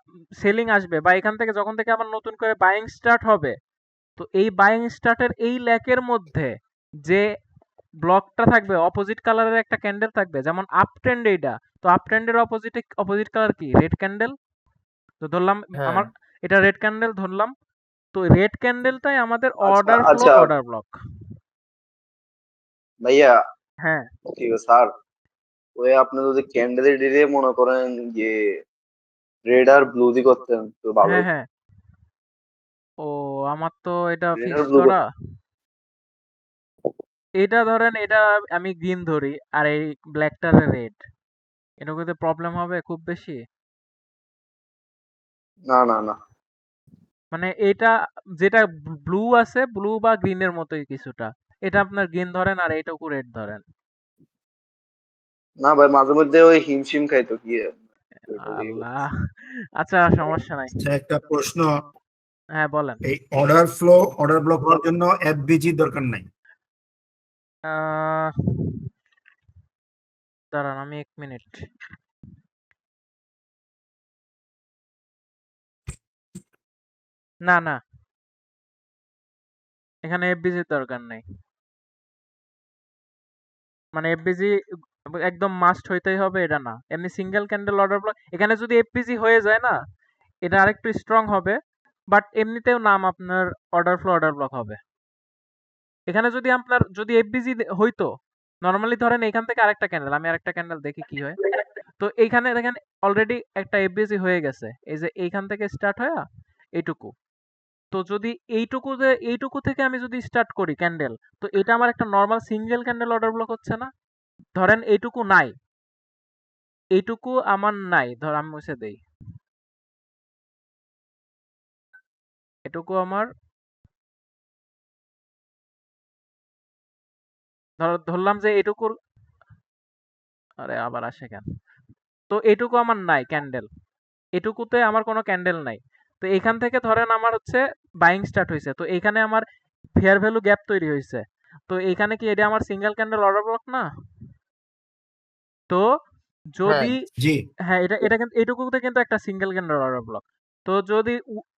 সেলিং আসবে বা এখান থেকে যখন থেকে আবার নতুন করে বাইং স্টার্ট হবে, তো এই বাইং স্টার্টের এই ল্যাকের মধ্যে যে ব্লকটা থাকবে, অপোজিট কালারের একটা ক্যান্ডেল থাকবে, যেমন আপ ট্রেন্ড এইটা, তো আপ ট্রেন্ডের অপোজিট কালার কি, রেড ক্যান্ডেল। তো ধরলাম আমার এটা রেড ক্যান্ডেল ধরলাম, তো রেড ক্যান্ডেলটাই আমাদের অর্ডার ফ্লো আচ্ছা অর্ডার ব্লক। ভাইয়া, হ্যাঁ ঠিক আছে স্যার। ওই আপনি যদি ক্যান্ডেলের ডিলে মনে করেন যে রেড আর ব্লু দি করতেন তো ভালো হ্যাঁ হতো। হ্যাঁ, ও আমার তো এটা রেড আর ফিক্স ব্লু করা। এটা ধরেন, এটা আমি গ্রিন ধরি আর এই ব্ল্যাকটার রেড, এটা করতে প্রবলেম হবে খুব বেশি? না না না, মানে এটা যেটা ব্লু আছে, ব্লু বা গ্রিনের মতোই কিছুটা, এটা আপনার গ্রিন ধরেন আর এইটুকু রেড ধরেন। না ভাই, মাঝে মধ্যে ওই হিমশিম খাইতো কি আল্লাহ, আচ্ছা সমস্যা নাই। আচ্ছা, একটা প্রশ্ন। হ্যাঁ বলেন। এই অর্ডার ব্লক হওয়ার জন্য এফবিজি দরকার নাই? আহ দাঁড়ান, আমি 1 মিনিট। না না, এখানে এফবিজির দরকার নাই। মানে এফবিজি একদম মাস্ট হইতেই হবে এটা না, এমনি সিঙ্গেল ক্যান্ডেল অর্ডার ব্লক এখানে যদি এফবিজি হয়ে যায় না, এটা আরেকটু স্ট্রং হবে, বাট এমনিতেও নাম আপনার অর্ডার ব্লক হবে। এখানে যদি এফবিজি হইতো, নর্মালি ধরেন এখান থেকে আরেকটা ক্যান্ডেল, আমি আরেকটা ক্যান্ডেল দেখি কি হয়। তো এইখানে দেখেন অলরেডি একটা এফবিজি হয়ে গেছে, এই যে এইখান থেকে স্টার্ট হয় এইটুকু। তো যদি এইটুকু থেকে আমি যদি স্টার্ট করি ক্যান্ডেল, তো এটা আমার একটা normal single candle order block হচ্ছে না? ধরেন এইটুকু নাই, এইটুকু আমার নাই, ধর আমি মুছে দেই, এটুকু আমার ধরলাম যে এইটুকুর, আরে আবার আসে কেন, তো এটুকু আমার নাই ক্যান্ডেল, এটুকুতে আমার কোনো ক্যান্ডেল নাই। তো এখান থেকে ধরেন আমার হচ্ছে বাইং স্টার্ট হয়েছে, তো এখানে আমার ফেয়ার ভ্যালু গ্যাপ তৈরি হয়েছে। তো এখানে কি এটা আমার সিঙ্গেল ক্যান্ডেল অর্ডার ব্লক না? তো যদি জি হ্যাঁ এটা এটা কিন্তু এটুকুতে কিন্তু একটা সিঙ্গেল ক্যান্ডেল অর্ডার ব্লক। তো যদি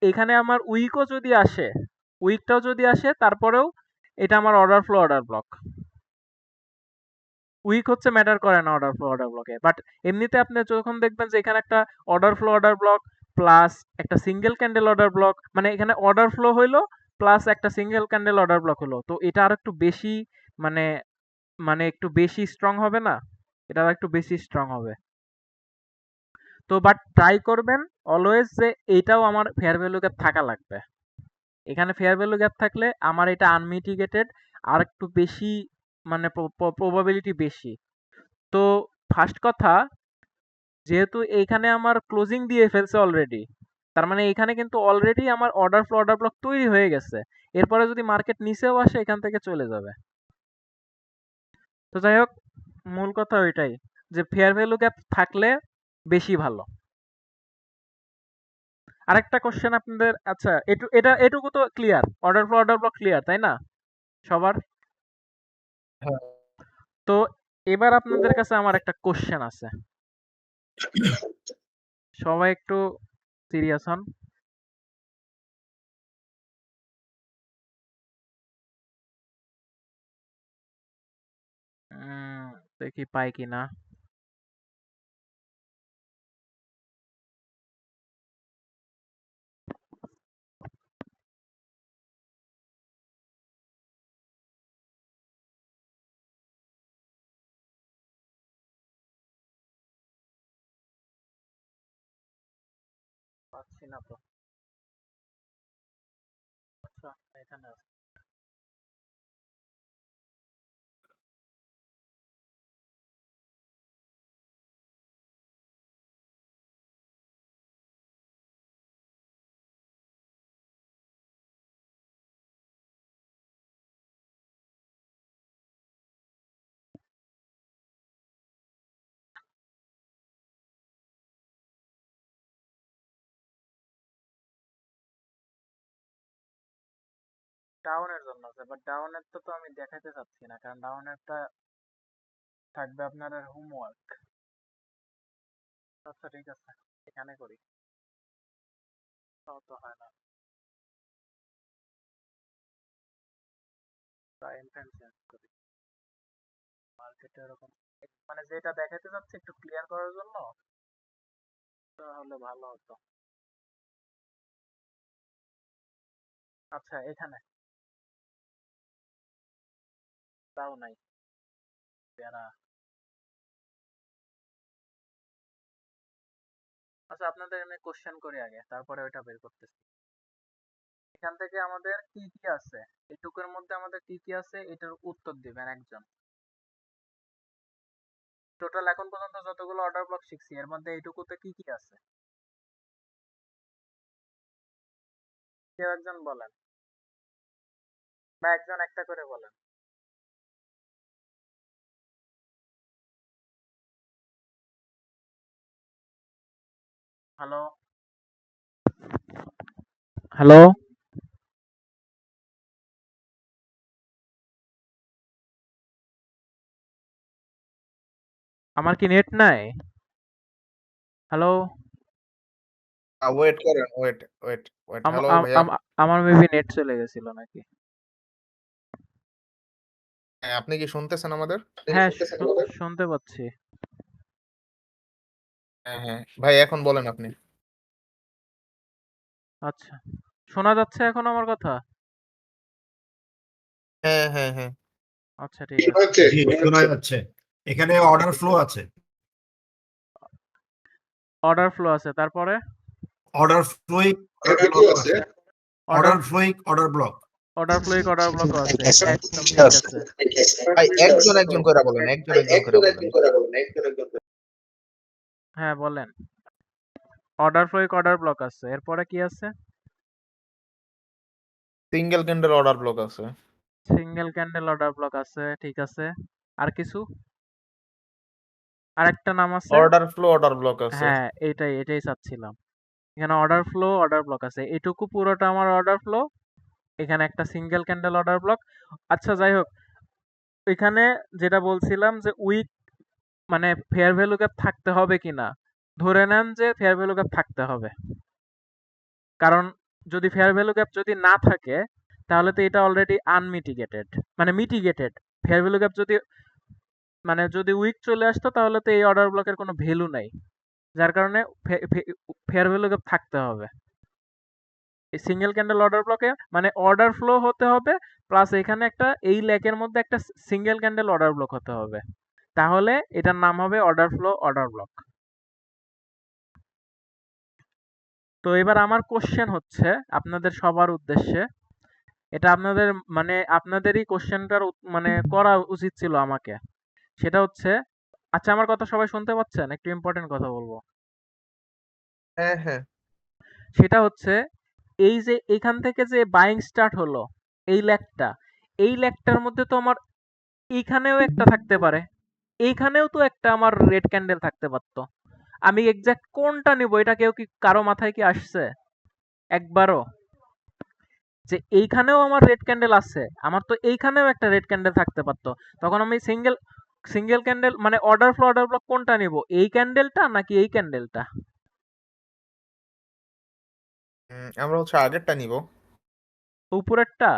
এখানে আমার উইকও যদি আসে, উইকটাও যদি আসে, তারপরেও এটা আমার অর্ডার ব্লক। উইক হচ্ছে ম্যাটার করে না অর্ডার ব্লকে, বাট এমনিতে আপনি যখন দেখবেন যে এখানে একটা অর্ডার ব্লক প্লাস একটা সিঙ্গেল ক্যান্ডেল অর্ডার ব্লক, মানে এখানে অর্ডার ফ্লো হইলো প্লাস একটা সিঙ্গেল ক্যান্ডেল অর্ডার ব্লক হলো, তো এটা আর একটু বেশি মানে মানে একটু বেশি স্ট্রং হবে না? এটা আর একটু বেশি স্ট্রং হবে। তো বাট ট্রাই করবেন অলওয়েজ যে এইটাও আমার ফেয়ার ভ্যালু গ্যাপ থাকা লাগবে। এখানে ফেয়ার ভ্যালু গ্যাপ থাকলে আমার এটা আনমিটিগেটেড আর একটু বেশি, মানে প্রবাবিলিটি বেশি। তো ফার্স্ট কথা, যেহেতু এইখানে আমার ক্লোজিং দিয়ে ফেলছে অলরেডি, তার মানে এখানে কিন্তু অলরেডি আমার অর্ডার ব্লক তৈরি হয়ে গেছে। এরপরে যদি মার্কেট নিচেও আসে এখান থেকে চলে যাবে। তো যাই হোক, মূল কথা ওইটাই যে ফেয়ার ভ্যালু গ্যাপ থাকলে বেশি ভালো। আরেকটা কোশ্চেন আপনাদের, আচ্ছা এটুকু তো ক্লিয়ার, অর্ডার ব্লক ক্লিয়ার তাই না সবার? হ্যাঁ তো এবার আপনাদের কাছে আমার একটা কোশ্চেন আছে, সবাই একটু সিরিয়াস হন। দেখি পাই কিনা। পাচ্ছি না তো। আচ্ছা, এখানে আছে। ডাউনের জন্য আছে, বাট ডাউনের তো আমি দেখাতে চাচ্ছি না, কারণ ডাউনেরটা থাকবে আপনার হোমওয়ার্ক। আচ্ছা ঠিক আছে, এখানে করি। তাও তো হয় না, টাইম চেঞ্জ করি। মার্কেটে এরকম মানে যেটা দেখাতে চাচ্ছি একটু ক্লিয়ার করার জন্য, তাহলে ভালো হতো। আচ্ছা এখানে তাও নাই, প্যারা। আচ্ছা আপনাদের আমি কোশ্চেন করি আগে, তারপরে ওইটা বের করতেছি। এখান থেকে আমাদের কি কি আছে, এটুকুর মধ্যে আমাদের কি কি আছে এটার উত্তর দিবেন একজন। টোটাল এখন পর্যন্ত যতগুলো অর্ডার ব্লক শিখছি এর মধ্যে এইটুকুতে কি কি আছে, কেউ একজন বলেন, বা একজন একটা করে বলেন। হ্যালো হ্যালো, আমার কি নেট নাই? হ্যালো, ওয়েট করেন, ওয়েট ওয়েট ওয়েট। হ্যালো ভাইয়া। আমার মেবি নেট চলে গেছিল নাকি? হ্যাঁ, আপনি কি শুনতেছেন আমাদের? হ্যাঁ শুনতে পাচ্ছি। হ্যাঁ হ্যাঁ ভাই, এখন বলেন আপনি। আচ্ছা, শোনা যাচ্ছে এখন আমার কথা? হ্যাঁ হ্যাঁ হ্যাঁ আচ্ছা ঠিক আছে। জি শোনা যাচ্ছে। এখানে অর্ডার ফ্লো আছে, অর্ডার ফ্লো আছে, তারপরে অর্ডার ফ্লোইং আছে, order order block. Order block আছে, একদম ঠিক আছে। ভাই, একজন একজন করে বলেন, একজন একজন করে বলেন। হ্যাঁ বলেন, অর্ডার ব্লক আছে, এরপরে কি আছে? সিঙ্গেল ক্যান্ডেল অর্ডার ব্লক আছে। সিঙ্গেল ক্যান্ডেল অর্ডার ব্লক আছে, ঠিক আছে। আর কিছু? আরেকটা নাম আছে। অর্ডার ফ্লো অর্ডার ব্লক আছে। হ্যাঁ এটাই চাচ্ছিলাম। এখানে অর্ডার ব্লক আছে, এটুকু পুরোটা আমার অর্ডার ফ্লো। এখানে একটা সিঙ্গেল ক্যান্ডেল অর্ডার ব্লক। আচ্ছা যাই হোক, এখানে যেটা বলছিলাম যে উইক মানে ফেয়ার ভ্যালু গ্যাপ থাকতে হবে কিনা। ধরে নেন যে ফেয়ার ভ্যালু গ্যাপ থাকতে হবে, কারণ যদি ফেয়ার ভ্যালু গ্যাপ যদি না থাকে তাহলে তো এটা অলরেডি আনমিটিগেটেড, মানে মিটিগেটেড। ফেয়ার ভ্যালু গ্যাপ যদি মানে যদি উইক চলে আসতো তাহলে তো এই অর্ডার ব্লকের কোনো ভ্যালু নাই, যার কারণে ফেয়ার ভ্যালু গ্যাপ থাকতে হবে। এই সিঙ্গেল ক্যান্ডেল অর্ডার ব্লকে মানে অর্ডার ফ্লো হতে হবে, প্লাস এখানে একটা এই লেকের মধ্যে একটা সিঙ্গেল ক্যান্ডেল অর্ডার ব্লক হতে হবে, তাহলে এটার নাম হবে অর্ডার ফ্লো অর্ডার ব্লক। তো এবার আমার কোশ্চেন হচ্ছে আপনাদের সবার উদ্দেশ্যে, এটা আপনাদের মানে আপনাদেরই কোশ্চেনটার মানে করা উচিত ছিল আমাকে। সেটা হচ্ছে, আচ্ছা আমার কথা সবাই শুনতে পাচ্ছেন? একটু ইম্পর্টেন্ট কথা বলবো। হ্যাঁ হ্যাঁ সেটা হচ্ছে, এই যে এখান থেকে যে বাইং স্টার্ট হলো এই লেগটার মধ্যে তো আমার এইখানেও একটা থাকতে পারে, এইখানেও তো একটা আমার রেড ক্যান্ডেল থাকতে পারতো। আমি এক্সাক্ট কোনটা নিব এটা কেউ কি কারো মাথায় কি আসছে একবারও? যে এইখানেও আমার রেড ক্যান্ডেল আছে, আমার তো এইখানেও একটা রেড ক্যান্ডেল থাকতে পারতো। তখন আমি সিঙ্গেল সিঙ্গেল ক্যান্ডেল মানে অর্ডার ফ্লো অর্ডার ব্লক কোনটা নিব, এই ক্যান্ডেলটা নাকি এই ক্যান্ডেলটা? আমরা হচ্ছে আগেরটা নিব, উপরেরটা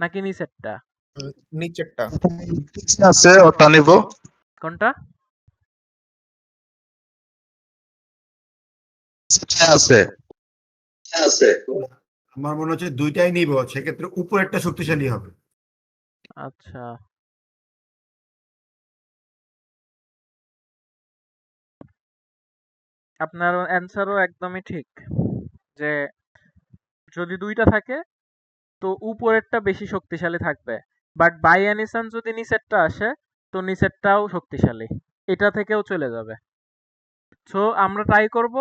নাকি নিচেরটা? নিচেরটা। আছে ওটা নিব। কোনটা? আছে আছে আমার মনে হচ্ছে দুইটাই নিব, সেক্ষেত্রে উপরেরটা শক্তিশালী হবে। আচ্ছা, আপনার অ্যান্সারও একদমই ঠিক, যে যদি দুইটা থাকে তো উপরেরটা বেশি শক্তিশালী থাকবে, বাট বাই এনি চান্স যদি নিচেরটা আসে তো নিচেরটাও শক্তিশালী, এটা থেকেও চলে যাবে। সো আমরা ট্রাই করব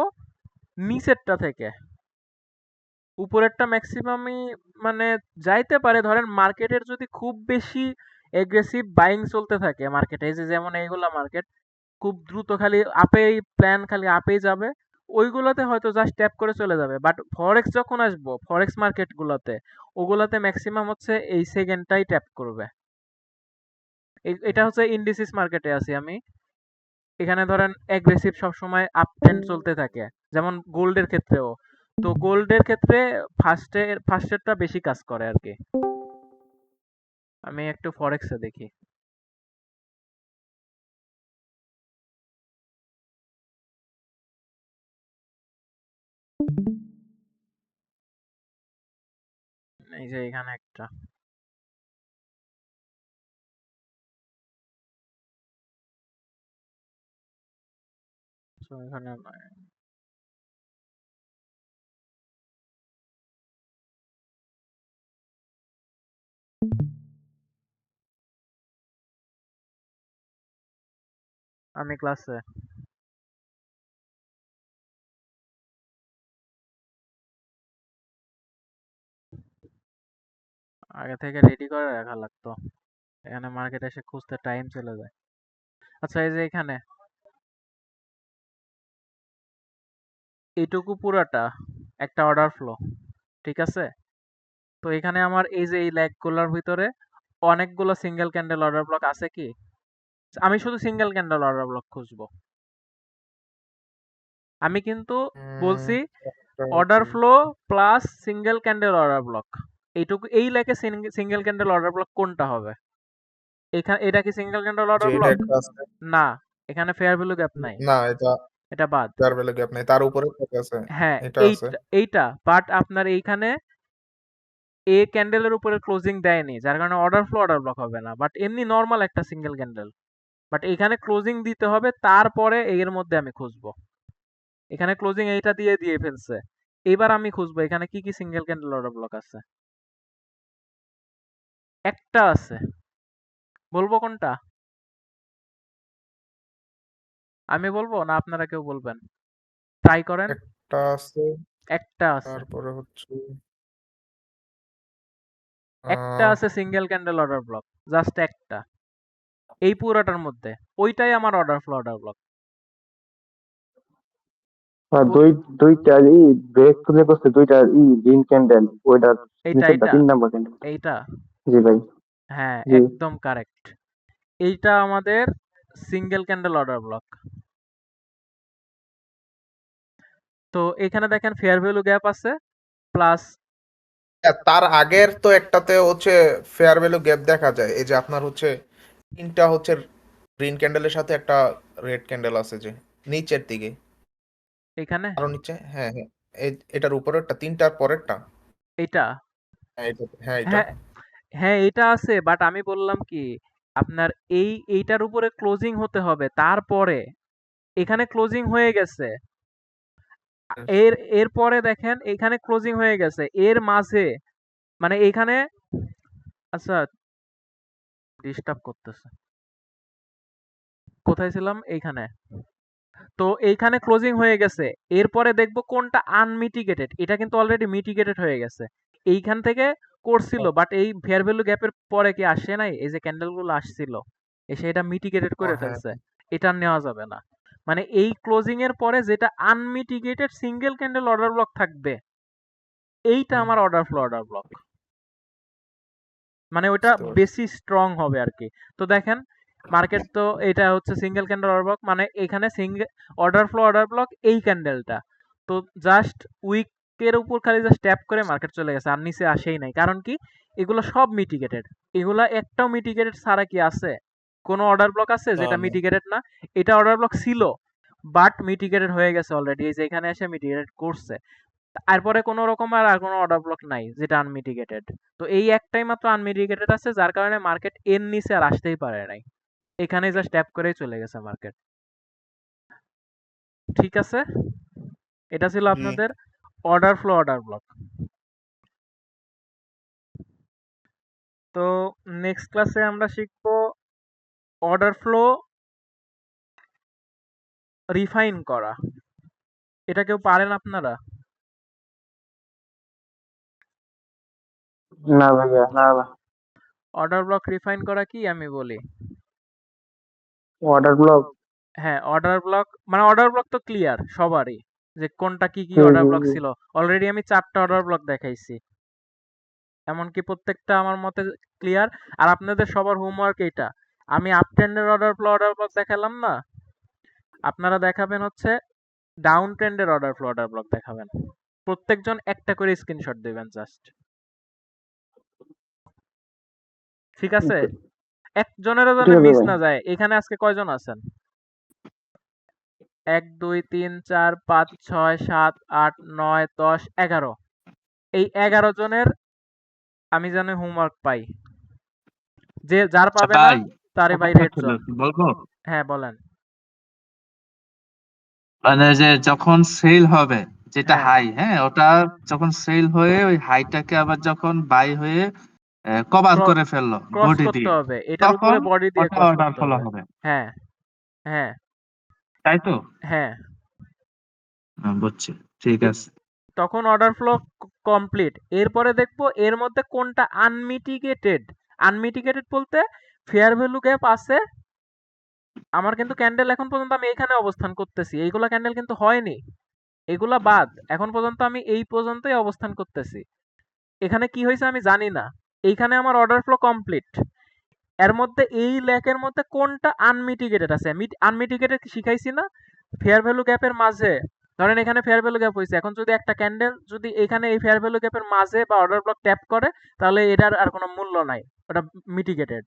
নিচেরটা থেকে। উপরেরটা ম্যাক্সিমামই মানে যাইতে পারে, ধরেন মার্কেটের যদি খুব বেশি এগ্রেসিভ বাইং চলতে থাকে মার্কেটে, এই যে যেমন এইগুলা মার্কেট খুব দ্রুত খালি আপেই প্ল্যান খালি আপেই যাবে, ওইগুলোতে হয়তো জাস্ট ট্যাপ করে চলে যাবে। বাট ফরেক্স যখন আসবো, ফরেক্স মার্কেট গুলোতে ওগুলাতে ম্যাক্সিমাম হচ্ছে এই সেকেন্ডটাই ট্যাপ করবে। এটা হচ্ছে ইন্ডিসিস মার্কেটে আছি আমি, এখানে ধরেন অ্যাগ্রেসিভ সবসময় আপ ট্রেন্ড চলতে থাকে, যেমন গোল্ডের ক্ষেত্রেও। তো গোল্ডের ক্ষেত্রে ফার্স্টেরটা বেশি কাজ করে আর কি। আমি একটু ফরেক্সে দেখি। এই যে এখানে একটা, তো এখানে আমি ক্লাসে আগে থেকে রেডি করে রাখা লাগতো, এখানে মার্কেটে এসে খুঁজতে টাইম চলে যায়। আচ্ছা এই যে এখানে এইটুকু পুরাটা একটা অর্ডার ফ্লো, ঠিক আছে? তো এখানে আমার এই যে এই ল্যাগগুলোর ভিতরে অনেকগুলো সিঙ্গেল ক্যান্ডেল অর্ডার ব্লক আছে কি? আমি শুধু সিঙ্গেল ক্যান্ডেল অর্ডার ব্লক খুঁজবো। আমি কিন্তু বলছি order flow plus single candle order block, এইটুকু এই লেখে সিঙ্গেল ক্যান্ডেল অর্ডার ব্লক কোনটা হবে? এখানে এটা কি সিঙ্গেল ক্যান্ডেল অর্ডার যে এটা ব্লক? একটা আছে। না, এখানে ফেয়ার ভ্যালু গ্যাপ নাই, না, এটা এটা বাদ। ফেয়ার ভ্যালু গ্যাপ নেই, তার উপরে কত আছে? হ্যাঁ এটা আছে। এইটা বাট আপনার এইখানে এ ক্যান্ডেলের উপরে ক্লোজিং দেয়নি, যার কারণে অর্ডার ফ্লো অর্ডার ব্লক হবে না, বাট এমনি নর্মাল একটা সিঙ্গেল ক্যান্ডেল। বাট এখানে ক্লোজিং দিতে হবে, তারপরে এর মধ্যে আমি খুঁজবো। এখানে ক্লোজিং এইটা দিয়ে ফেলছে, এবার আমি খুঁজবো এখানে কি কি সিঙ্গেল ক্যান্ডেল অর্ডার ব্লক আছে। একটা আছে, বলবো কোনটা? আমি বলবো না আপনারা কেউ বলবেন? ট্রাই করেন। একটা আছে, একটা আছে, তারপরে হচ্ছে একটা আছে single candle order block, just একটা, এই পুরোটার মধ্যে ওইটাই আমার অর্ডার ফ্লো অর্ডার ব্লক। দুইটা ব্রেক তুলে করছে, দুইটা গ্রিন ক্যান্ডেল, ওইটা এইটা নিচেরটা এইটা 3 নাম্বার ক্যান্ডেল। এইটা জি ভাই। হ্যাঁ জি একদম কারেক্ট। এইটা আমাদের সিঙ্গেল ক্যান্ডেল অর্ডার ব্লক। তো এখানে দেখেন ফেয়ার ভ্যালু গ্যাপ আছে প্লাস তার আগের তো একটাতে হচ্ছে ফেয়ার ভ্যালু গ্যাপ দেখা যায়, এই যে আপনার হচ্ছে তিনটা হচ্ছে গ্রিন ক্যান্ডেলের সাথে একটা রেড ক্যান্ডেল আছে যে নিচের দিকে, এখানে আরো নিচে, হ্যাঁ হ্যাঁ, এটার উপরেরটা, তিনটার পরেরটা, এটা হ্যাঁ এটা, হ্যাঁ এটা। হ্যাঁ হ্যাঁ এটা আছে, বাট আমি বললাম কি আপনার এইটার উপরে ক্লোজিং হতে হবে, তারপরে এখানে ক্লোজিং হয়ে গেছে, এরপরে দেখেন এখানে ক্লোজিং হয়ে গেছে, এর মাঝে মানে এইখানে, আচ্ছা ডিস্টার্ব করতেছে, কোথায় ছিলাম, এইখানে। তো এইখানে ক্লোজিং হয়ে গেছে, এরপরে দেখবো কোনটা আনমিটিগেটেড, এটা কিন্তু অলরেডি মিটিগেটেড হয়ে গেছে, এইখান থেকে করছিল, বাট এই ফেয়ার ভ্যালু গ্যাপের পরে কি আসে নাই, এই যে ক্যান্ডেলগুলো আসছিল এসে এটা মিটিগেটেড করে হ্যাঁ ফেলছে, এটা আর নেওয়া যাবে না। মানে এই ক্লোজিং এর পরে যেটা আনমিটিগেটেড সিঙ্গেল ক্যান্ডেল অর্ডার ব্লক থাকবে, এইটা হুম, আমার অর্ডার ব্লক, মানে ওটা বুঝতে পারছি। বেশি স্ট্রং হবে আর কি। তো দেখেন মার্কেট তো এটা হচ্ছে সিঙ্গেল ক্যান্ডেল অর্ডার ব্লক, মানে এখানে সিঙ্গেল অর্ডার ব্লক এই ক্যান্ডেলটা, তো জাস্ট উইকের উপর খালি জাস্ট ট্যাপ করে মার্কেট চলে গেছে, আর নিচে আসেই নাই, কারণ কি এগুলো সব মিটিগেটেড, এগুলা একটাও মিটিগেটেড ছাড়া কি আছে কোনো অর্ডার ব্লক আছে না যেটা না, মিটিগেটেড না? এটা অর্ডার ব্লক ছিল বাট মিটিগেটেড হয়ে গেছে অলরেডি, এই যে এখানে এসে মিটিগেটেড করছে, তারপরে কোনো রকম আর কোনো অর্ডার ব্লক নাই যেটা আনমিটিগেটেড। তো এই একটাই মাত্র আনমিটিগেটেড আছে, যার কারণে মার্কেট এর নিচে আর আসতেই পারে নাই, এখানেই জাস্ট ট্যাপ করেই চলে গেছে মার্কেট। ঠিক আছে, এটা ছিল হুম, আপনাদের অর্ডার ব্লক। তো নেক্সট ক্লাসে আমরা শিখবো অর্ডার ফ্লো রিফাইন করা। এটা কেউ পারেন আপনারা? না ভাইয়া। অর্ডার ব্লক রিফাইন করা কি আমি বলি। Order block. হ্যাঁ অর্ডার ব্লক তো ক্লিয়ার সবারই, যে কোনটা কি কি জি অর্ডার জি ব্লক জি। ছিল, অলরেডি আমি 4টা অর্ডার ব্লক দেখাইছি, এমনকি প্রত্যেকটা আমার মতে ক্লিয়ার। আর আপনাদের সবার হোমওয়ার্ক এইটা, আমি আপ ট্রেন্ডের অর্ডার ব্লক দেখালাম না, আপনারা দেখাবেন হচ্ছে ডাউন ট্রেন্ডের অর্ডার ব্লক দেখাবেন, প্রত্যেকজন একটা করে স্ক্রিনশট দিবেন জাস্ট। ঠিক আছে, একজনেরও যেন ঠিক আছে মিস ভাই। না যায়। এখানে আজকে কয়জন আছেন? 1 2 3 4 5 6 7 8 9 10 11, এই 11 জনের আমি যেন হোমওয়ার্ক পাই, যে যার আচ্ছা পাবে না ভাই, তারে ভাই কথা রেড ছিল জোন। কি বলবো? হ্যাঁ বলেন। মানে যে যখন সেল হবে, যেটা হ্যাঁ হাই, হ্যাঁ, ওটা যখন সেল হয়ে ওই হাইটাকে আবার যখন বাই হয়ে কভার করে ফেললো ক্রস বডি করতে দিয়ে, হবে, এটার তখন উপরে বডি দিয়ে ওটা ক্রস অর্ডার করতে ফলো হবে। হবে, হ্যাঁ হ্যাঁ তাই তো? হ্যাঁ, বুঝছি, ঠিক এ- আছে। তখন অর্ডার ফ্লো কমপ্লিট। এরপরে দেখবো এর মধ্যে কোনটা আনমিটিগেটেড। আনমিটিগেটেড বলতে ফেয়ার ভ্যালু গ্যাপ আছে, আমার কিন্তু ক্যান্ডেল এখন পর্যন্ত আমি এখানে অবস্থান করতেছি, এইগুলা ক্যান্ডেল কিন্তু হয়নি, এগুলা বাদ, এখন পর্যন্ত আমি এই পর্যন্তই অবস্থান করতেছি, এখানে কি হয়েছে আমি জানি না, এইখানে আমার অর্ডার ফ্লো কমপ্লিট। এর মধ্যে এই ল্যাকের মধ্যে কোনটা আনমিটিগেটেড আছে, আনমিটিগেটেড শিখাইছি না, ফেয়ার ভ্যালু গ্যাপের মাঝে, ধরেন এখানে ফেয়ার ভ্যালু গ্যাপ হয়েছে, এখন যদি একটা ক্যান্ডেল যদি এখানে এই ফেয়ার ভ্যালু গ্যাপের মাঝে বা অর্ডার ব্লক ট্যাপ করে, তাহলে এটার আর কোনো মূল্য নাই, ওটা মিটিগেটেড।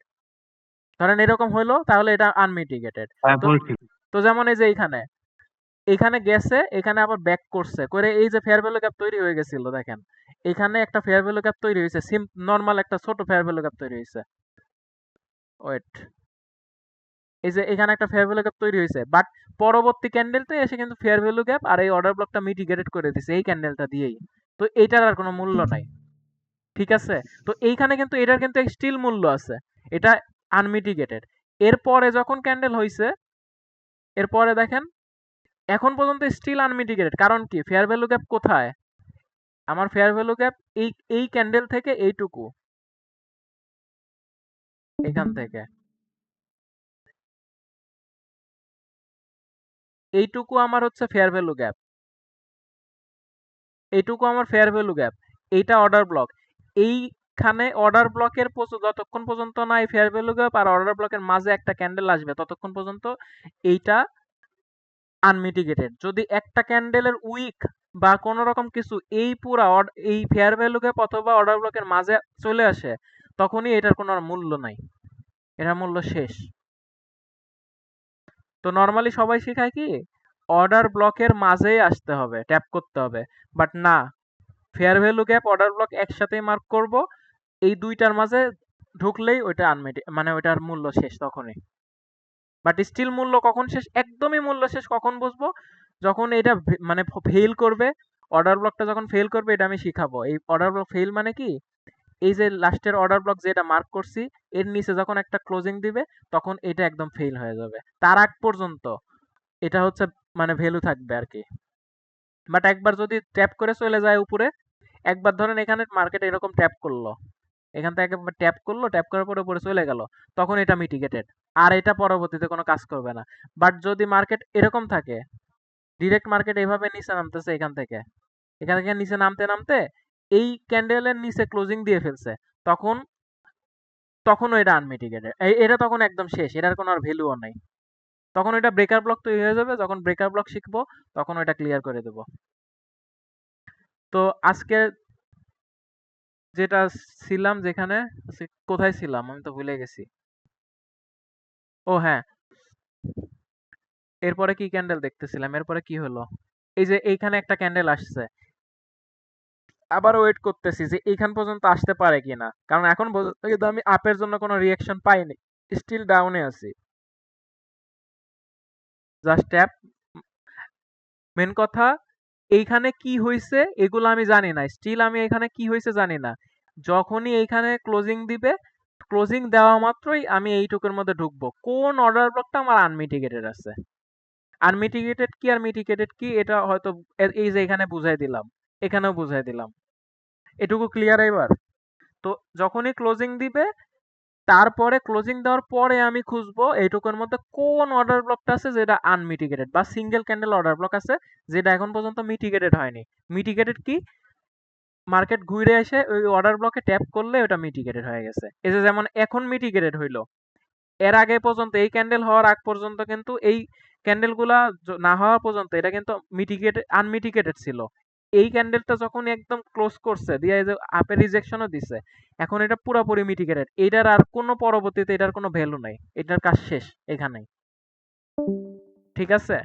ধরেন এরকম হইলো, তাহলে এটা আনমিটিগেটেড। হ্যাঁ তো বলছি। তো যেমন এই যে এখানে গেছে, এখানে আবার ব্যাক করছে করে, এই যে ফেয়ার ভ্যালু গ্যাপ তৈরি হয়ে গেছিল দেখেন, এখানে একটা ফেয়ার ভ্যালু গ্যাপ তৈরি হয়েছে, নর্মাল একটা ছোট ফেয়ার ভ্যালু গ্যাপ তৈরি হয়েছে, ওয়েট, এই যে এখানে একটা ফেয়ার ভ্যালু গ্যাপ তৈরি হয়েছে, বাট পরবর্তী ক্যান্ডেলতে এসে কিন্তু ফেয়ার ভ্যালু গ্যাপ আর এই অর্ডার ব্লকটা মিটিগেটেড করে দিছে এই ক্যান্ডেলটা দিয়েই, তো এইটার আর কোনো মূল্য নাই। ঠিক আছে, তো এইখানে কিন্তু এটার কিন্তু স্টিল মূল্য আছে, এটা আনমিটিগেটেড। এরপরে যখন ক্যান্ডেল হয়েছে, এরপরে দেখেন এখন পর্যন্ত স্টিল আনমিটিগেটেড, কারণ কি ফেয়ার ভ্যালু গ্যাপ কোথায়, আমার ফেয়ার ভ্যালু গ্যাপ এই এই ক্যান্ডেল থেকে এইটুকু, এখান থেকে এইটুকু আমার হচ্ছে ফেয়ার ভ্যালু গ্যাপ, এইটুকু আমার ফেয়ার ভ্যালু গ্যাপ, এইটা অর্ডার ব্লক, এইখানে অর্ডার ব্লকের যতক্ষণ পর্যন্ত না এই ফেয়ার ভ্যালু গ্যাপ আর অর্ডার ব্লকের মাঝে একটা ক্যান্ডেল আসবে ততক্ষণ পর্যন্ত এইটা আনমিটিগেটেড। যদি একটা ক্যান্ডেলের উইক বা কোনো রকম কিছু এই পুরা এই ফেয়ার ভ্যালু গ্যাপ অথবা অর্ডার ব্লকের মাঝে চলে আসে তখনই এটার কোনো আর মূল্য নাই, এটার মূল্য শেষ। তো নর্মালি সবাই শেখায় কি অর্ডার ব্লকের মাঝেই আসতে হবে, ট্যাপ করতে হবে, বাট না, fair value gap order block একসাথেই মার্ক করব, এই দুইটার মাঝে ঢুকলেই ওইটা মানে ওইটার মূল্য শেষ তখনই। বাট স্টিল মূল্য কখন শেষ, একদমই মূল্য শেষ কখন বুঝবো, যখন এটা মানে ফেল করবে, অর্ডার ব্লকটা যখন ফেল করবে এটা আমি শিখাবো। এই অর্ডার ব্লক ফেল মানে কি, এই যে লাস্টের অর্ডার ব্লক যেটা মার্ক করছি এর নিচে যখন একটা ক্লোজিং দিবে তখন এটা একদম ফেল হয়ে যাবে। তার আগ পর্যন্ত এটা হচ্ছে মানে ভ্যালু থাকবে আর কি। বাট একবার যদি ট্যাপ করে চলে যায় উপরে, একবার ধরেন এখানে মার্কেট এরকম ট্যাপ করলো, এখান থেকে একবার ট্যাপ করলো, ট্যাপ করার পরে উপরে চলে গেল, তখন এটা মিটিগেটেড, আর এটা পরবর্তীতে কোনো কাজ করবে না। বাট যদি মার্কেট এরকম থাকে, ডিরেক্ট মার্কেট এইভাবে নিচে নামতেছে, এখান থেকে নিচে নামতে নামতে এই ক্যান্ডেলের নিচে ক্লোজিং দিয়ে ফেলছে, তখন তখনও এটা আনমিটিগেটেড, এটা তখন একদম শেষ, এটার কোনো আর ভ্যালুও নাই। তখন এটা ব্রেকার ব্লক তৈরি হয়ে যাবে, যখন ব্রেকার ব্লক শিখবো তখন ওটা ক্লিয়ার করে দেব। তো আজকে যেটা ছিলাম, যেখানে কোথায় ছিলাম আমি তো ভুলে গেছি। ও হ্যাঁ, এরপরে কি ক্যান্ডেল দেখতেছিলাম, এরপরে কি হলো, এই যে এইখানে একটা ক্যান্ডেল আসছে, আবার ওয়েট করতেছি যে এইখান পর্যন্ত আসতে পারে কিনা, কারণ এখন পর্যন্ত কিন্তু আমি আপের জন্য কোনো রিয়াকশন পাইনি, স্টিল ডাউনে আছি, জাস্ট ট্যাপ। মেন কথা এইখানে কি হয়েছে এগুলো আমি জানি না, স্টিল আমি এখানে কি হয়েছে জানি না। যখনই এইখানে ক্লোজিং দিবে, ক্লোজিং দেওয়া মাত্রই আমি এইটুকুর মধ্যে ঢুকবো, কোন অর্ডার ব্লকটা আমার আনমিটিগেটেড আছে। আনমিটিগেটেড কি আর মিটিগেটেড কি এটা হয়তো এই যে এখানে বুঝাই দিলাম, এখানেও বুঝাই দিলাম, এটুকু ক্লিয়ার এবার। তো যখনই ক্লোজিং দিবে, তারপরে ক্লোজিং দেওয়ার পরে আমি খুঁজবো এইটুকুর মধ্যে কোন অর্ডার ব্লকটা আছে যেটা আনমিটিগেটেড বা সিঙ্গেল ক্যান্ডেল অর্ডার ব্লক আছে যেটা এখন পর্যন্ত মিটিগেটেড হয়নি। মিটিগেটেড কি, মার্কেট ঘুরে এসে ওই অর্ডার ব্লকে ট্যাপ করলে ওটা মিটিগেটেড হয়ে গেছে। এই যে যেমন এখন মিটিগেটেড হইলো, এর আগে পর্যন্ত এই ক্যান্ডেল হওয়ার আগ পর্যন্ত কিন্তু এই ক্যান্ডেলগুলা না হওয়া পর্যন্ত এটা কিন্তু আনমিটিগেটেড ছিল। এই ক্যান্ডেলটা যখন একদম ক্লোজ করছে দিয়ে এই যে আপের রিজেকশনও দিছে, এখন এটা পুরোপুরি মিটিগেটেড, এটার আর কোনো পরবর্তীতে এটার কোনো ভ্যালু নাই, এটার কাজ শেষ এখানেই। ঠিক আছে,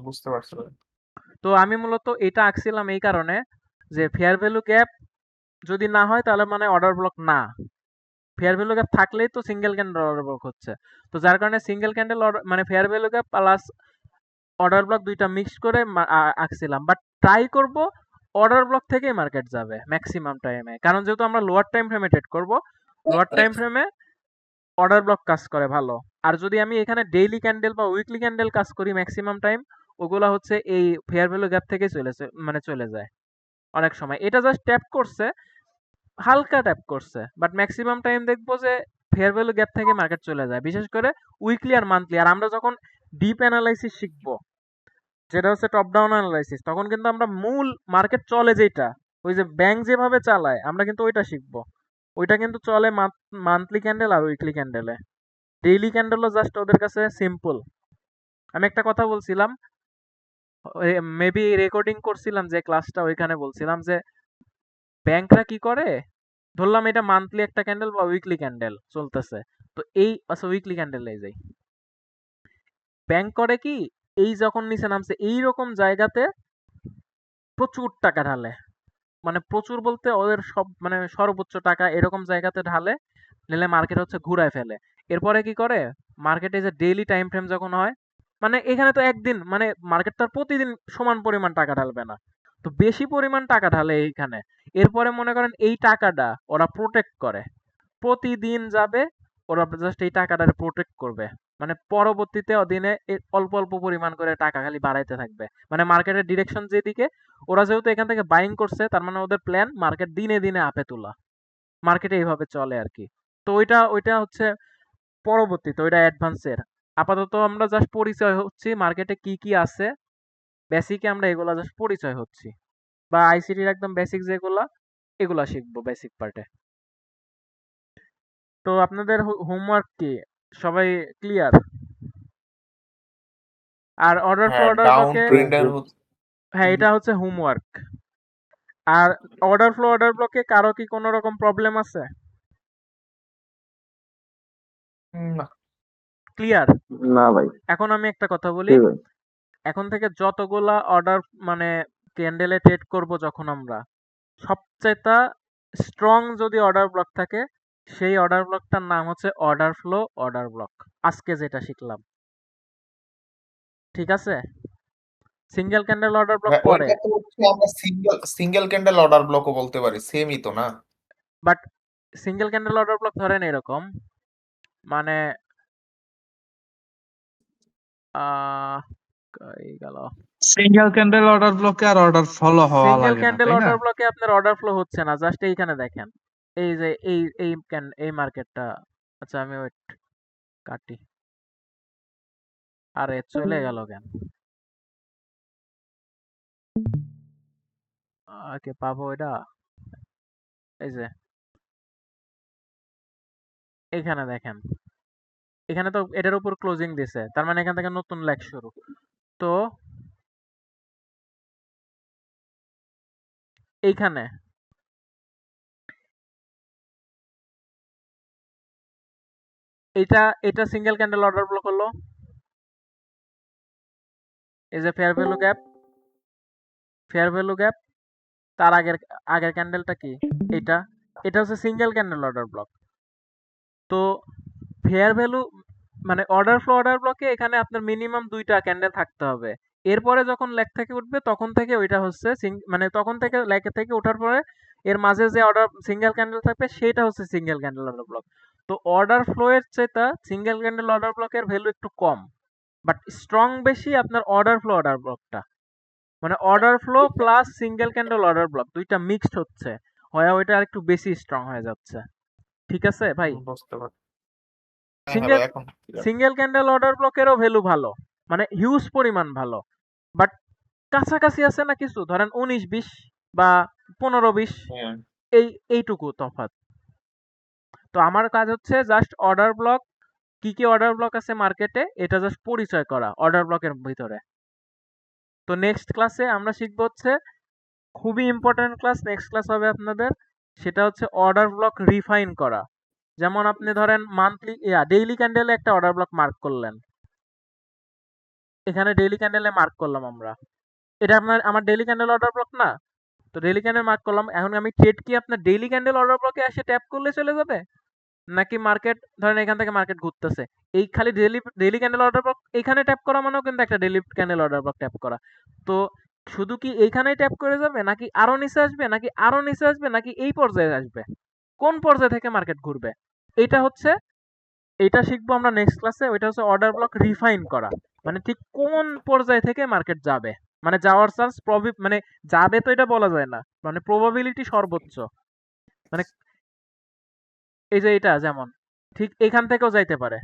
বুঝতে পারছি ভাই। তো আমি মূলত এটা আঁকছিলাম এই কারণে যে ফেয়ার ভ্যালু গ্যাপ যদি না হয় তাহলে মানে অর্ডার ব্লক না, ফেয়ার ভ্যালু গ্যাপ থাকলেই তো সিঙ্গেল ক্যান্ডেল অর্ডার ব্লক হচ্ছে। তো যার কারণে সিঙ্গেল ক্যান্ডেল মানে fair value gap plus order block দুইটা মিক্সড করে আঁকছিলাম। বাট ট্রাই করব অর্ডার ব্লক থেকেই মার্কেট যাবে ম্যাক্সিমাম টাইমে, কারণ যেহেতু আমরা লোয়ার টাইম ফ্রেমে ট্রেড করব, লোয়ার টাইম ফ্রেমে অর্ডার ব্লক কাজ করে ভালো। আর যদি আমি এখানে ডেইলি ক্যান্ডেল বা উইকলি ক্যান্ডেল কাজ করি ম্যাক্সিমাম টাইম, ওগুলা হচ্ছে এই ফেয়ার ভ্যালু গ্যাপ থেকে চলে যায় অনেক সময়। এটা জাস্ট ট্যাপ করছে, হালকা ট্যাপ করছে, বাট ম্যাক্সিমাম টাইম দেখবো যে ফেয়ার ভ্যালু গ্যাপ থেকে মার্কেট চলে যায়, বিশেষ করে উইকলি আর মান্থলি। আর আমরা যখন ডিপ অ্যানালাইসিস শিখবো, যেটা হচ্ছে টপ ডাউন অ্যানালাইসিস, তখন কিন্তু আমরা মূল মার্কেট চলে যেটা, ওই যে ব্যাংক যেভাবে চালায় আমরা কিন্তু ওইটা শিখবো। ওইটা কিন্তু চলে মান্থলি ক্যান্ডেল আর উইকলি ক্যান্ডেলে, ডেইলি ক্যান্ডেলও জাস্ট ওদের কাছে সিম্পল। আমি একটা কথা বলছিলাম, মেবি রেকর্ডিং করছিলাম যে ক্লাসটা, ওইখানে বলছিলাম যে ব্যাংকরা কি করে, ধরলাম এটা মান্থলি একটা ক্যান্ডেল বা উইকলি ক্যান্ডেল চলতেছে, তো এই আচ্ছা উইকলি ক্যান্ডেলে যাই, ব্যাংক করে কি এই যখন নিচে নামছে এইরকম জায়গাতে প্রচুর টাকা ঢালে, মানে প্রচুর বলতে ওদের সব মানে সর্বোচ্চ টাকা এরকম জায়গাতে ঢালে, নিলে মার্কেট হচ্ছে ঘুরায় ফেলে। এরপরে কি করে, মার্কেটে যে ডেইলি টাইম ফ্রেম যখন হয়, মানে এখানে তো একদিন মানে মার্কেট তার প্রতিদিন সমান পরিমাণ টাকা ঢালবে না, তো বেশি পরিমাণ টাকা ঢালে এইখানে। এরপরে মনে করেন এই টাকাটা ওরা প্রোটেক্ট করে, প্রতিদিন যাবে, ওরা জাস্ট এই টাকাটা প্রোটেক্ট করবে, মানে পরবর্তীতে দিনে অল্প অল্প পরিমাণ করে টাকা খালি বাড়াইতে থাকবে। মানে মার্কেটের ডিরেকশন যেদিকে, ওরা যেহেতু এখান থেকে বাইং করছে, তার মানে ওদের প্ল্যান মার্কেট দিনে দিনে আপে তোলা, মার্কেটে এইভাবে চলে আর কি। তো ওইটা হচ্ছে পরবর্তীতে, ওইটা অ্যাডভান্সের। আপাতত আমরা জাস্ট পরিচয় হচ্ছি মার্কেটে কি কি আছে, বেসিকে আমরা এগুলা জাস্ট পরিচয় হচ্ছি, বা আইসিটির একদম বেসিক যেগুলা এগুলা শিখবো বেসিক পার্টে। তো আপনাদের হোমওয়ার্ক কি সবাই ক্লিয়ার? আর অর্ডার ফ্লো হ্যাঁ, অর্ডার ডাউন ব্লকে ট্রেন্ডের হ্যাঁ এটা হচ্ছে হোমওয়ার্ক। আর অর্ডার ফ্লো অর্ডার ব্লকে কারো কি কোনো রকম প্রবলেম আছে? না। ক্লিয়ার? না ভাই, এখন আমি একটা কথা বলি, জি ভাই। এখন থেকে যতগুলা অর্ডার মানে ক্যান্ডেলে ট্রেড করব যখন আমরা, সবচাইতে স্ট্রং যদি অর্ডার ব্লক থাকে সেই অর্ডার ব্লকটার নাম হচ্ছে অর্ডার ফ্লো অর্ডার ব্লক। আজকে যেটা শিখলাম, ঠিক আছে? সিঙ্গেল ক্যান্ডেল অর্ডার ব্লক ভাই, পরে, ওইটা তো হচ্ছে আমরা সিঙ্গেল ক্যান্ডেল অর্ডার ব্লকও বলতে পারি, সেমই তো না? But single candle order block ধরেন এরকম, মানে আহ কই গেল, সিঙ্গেল ক্যান্ডেল অর্ডার ব্লকে আর অর্ডার ফলো হওয়া সিঙ্গেল লাগে না, ক্যান্ডেল তাই না? অর্ডার ব্লকে আপনার অর্ডার ফ্লো হচ্ছে না, জাস্ট এইখানে দেখেন, এই যে এই মার্কেটটা, আচ্ছা আমি ওয়েট কাটি, আরে চলে গেল কেন, ওকে পাবো এটা, এই যে এখানে দেখেন, এখানে তো এটার উপর ক্লোজিং দিছে, তার মানে এখান থেকে নতুন লেগ শুরু। তো এইখানে এটা সিঙ্গেল ক্যান্ডেল অর্ডার ব্লক হলো, এই যে fair value gap, fair value gap, তার আগের আগের ক্যান্ডেলটা কি, এটা এটা হচ্ছে সিঙ্গেল ক্যান্ডেল অর্ডার ব্লক। তো ফেয়ার ভ্যালু মানে অর্ডার ফ্লো অর্ডার ব্লকে এখানে আপনার মিনিমাম দুইটা ক্যান্ডেল থাকতে হবে, এরপরে যখন লেগ থেকে উঠবে তখন থেকে ওইটা হচ্ছে মানে তখন থেকে লেগ থেকে ওঠার পরে এর মাঝে যে অর্ডার সিঙ্গেল ক্যান্ডেল থাকবে সেটা হচ্ছে সিঙ্গেল ক্যান্ডেল অর্ডার ব্লক। তো অর্ডার ফ্লো এর চাইতে সিঙ্গেল ক্যান্ডেল অর্ডার ব্লকের ভ্যালু একটু কম, বাট স্ট্রং বেশি আপনার অর্ডার ফ্লো অর্ডার ব্লকটা, মানে order flow plus single candle order block দুইটা মিক্সড হচ্ছে, হয় ওইটা আর একটু বেশি স্ট্রং হয়ে যাচ্ছে। ঠিক আছে ভাই? বুঝতে পারছি। হ্যাঁ সিঙ্গেল ভাই, এখন clear। সিঙ্গেল ক্যান্ডেল অর্ডার ব্লকেরও ভ্যালু ভালো, মানে হিউজ পরিমাণ ভালো, বাট কাছাকাছি আছে না কিছু, ধরেন 19-20 বা 15-20, হ্যাঁ। এইটুকু তফাৎ। তো আমার কাজ হচ্ছে জাস্ট অর্ডার ব্লক, কি কি অর্ডার ব্লক আছে মার্কেটে এটা জাস্ট পরিচয় করা অর্ডার ব্লকের ভিতরে। তো নেক্সট ক্লাসে আমরা শিখবো হচ্ছে খুবই ইম্পর্টেন্ট ক্লাস, নেক্সট ক্লাস হবে আপনাদের, সেটা হচ্ছে অর্ডার ব্লক রিফাইন করা। যেমন আপনি ধরেন মান্থলি ডেইলি ক্যান্ডেলে একটা অর্ডার ব্লক মার্ক করলেন, এখানে ডেইলি ক্যান্ডেলে মার্ক করলাম আমরা, এটা আমার ডেইলি ক্যান্ডেল অর্ডার ব্লক না? তো ডেইলি ক্যান্ডেল মার্ক করলাম, এখন আমি ট্রেড কি আপনার ডেইলি ক্যান্ডেল অর্ডার ব্লকে এসে ট্যাপ করলে চলে যাবে, নাকি মার্কেট ধরেন এখান থেকে মার্কেট ঘুরতেছে, এই খালি ডেইলি ক্যান্ডেল অর্ডার ব্লক এখানে ট্যাপ করা মানেও কিন্তু একটা daily candle order block tap করা। তো শুধু কি এইখানেই ট্যাপ করে যাবে, নাকি আরো নিচে আসবে, নাকি আরো নিচে আসবে, নাকি এই পর্যায়ে আসবে, কোন পর্যায় থেকে মার্কেট ঘুরবে, এটা হচ্ছে, এটা শিখবো আমরা নেক্সট ক্লাসে। ওইটা হচ্ছে অর্ডার ব্লক রিফাইন করা, মানে ঠিক কোন পর্যায় থেকে মার্কেট যাবে, মানে যাওয়ার চান্স মানে যাবে তো এটা বলা যায় না, মানে প্রবাবিলিটি সর্বোচ্চ, মানে এই যে এটা যেমন ঠিক এখান থেকেও যাইতে পারে,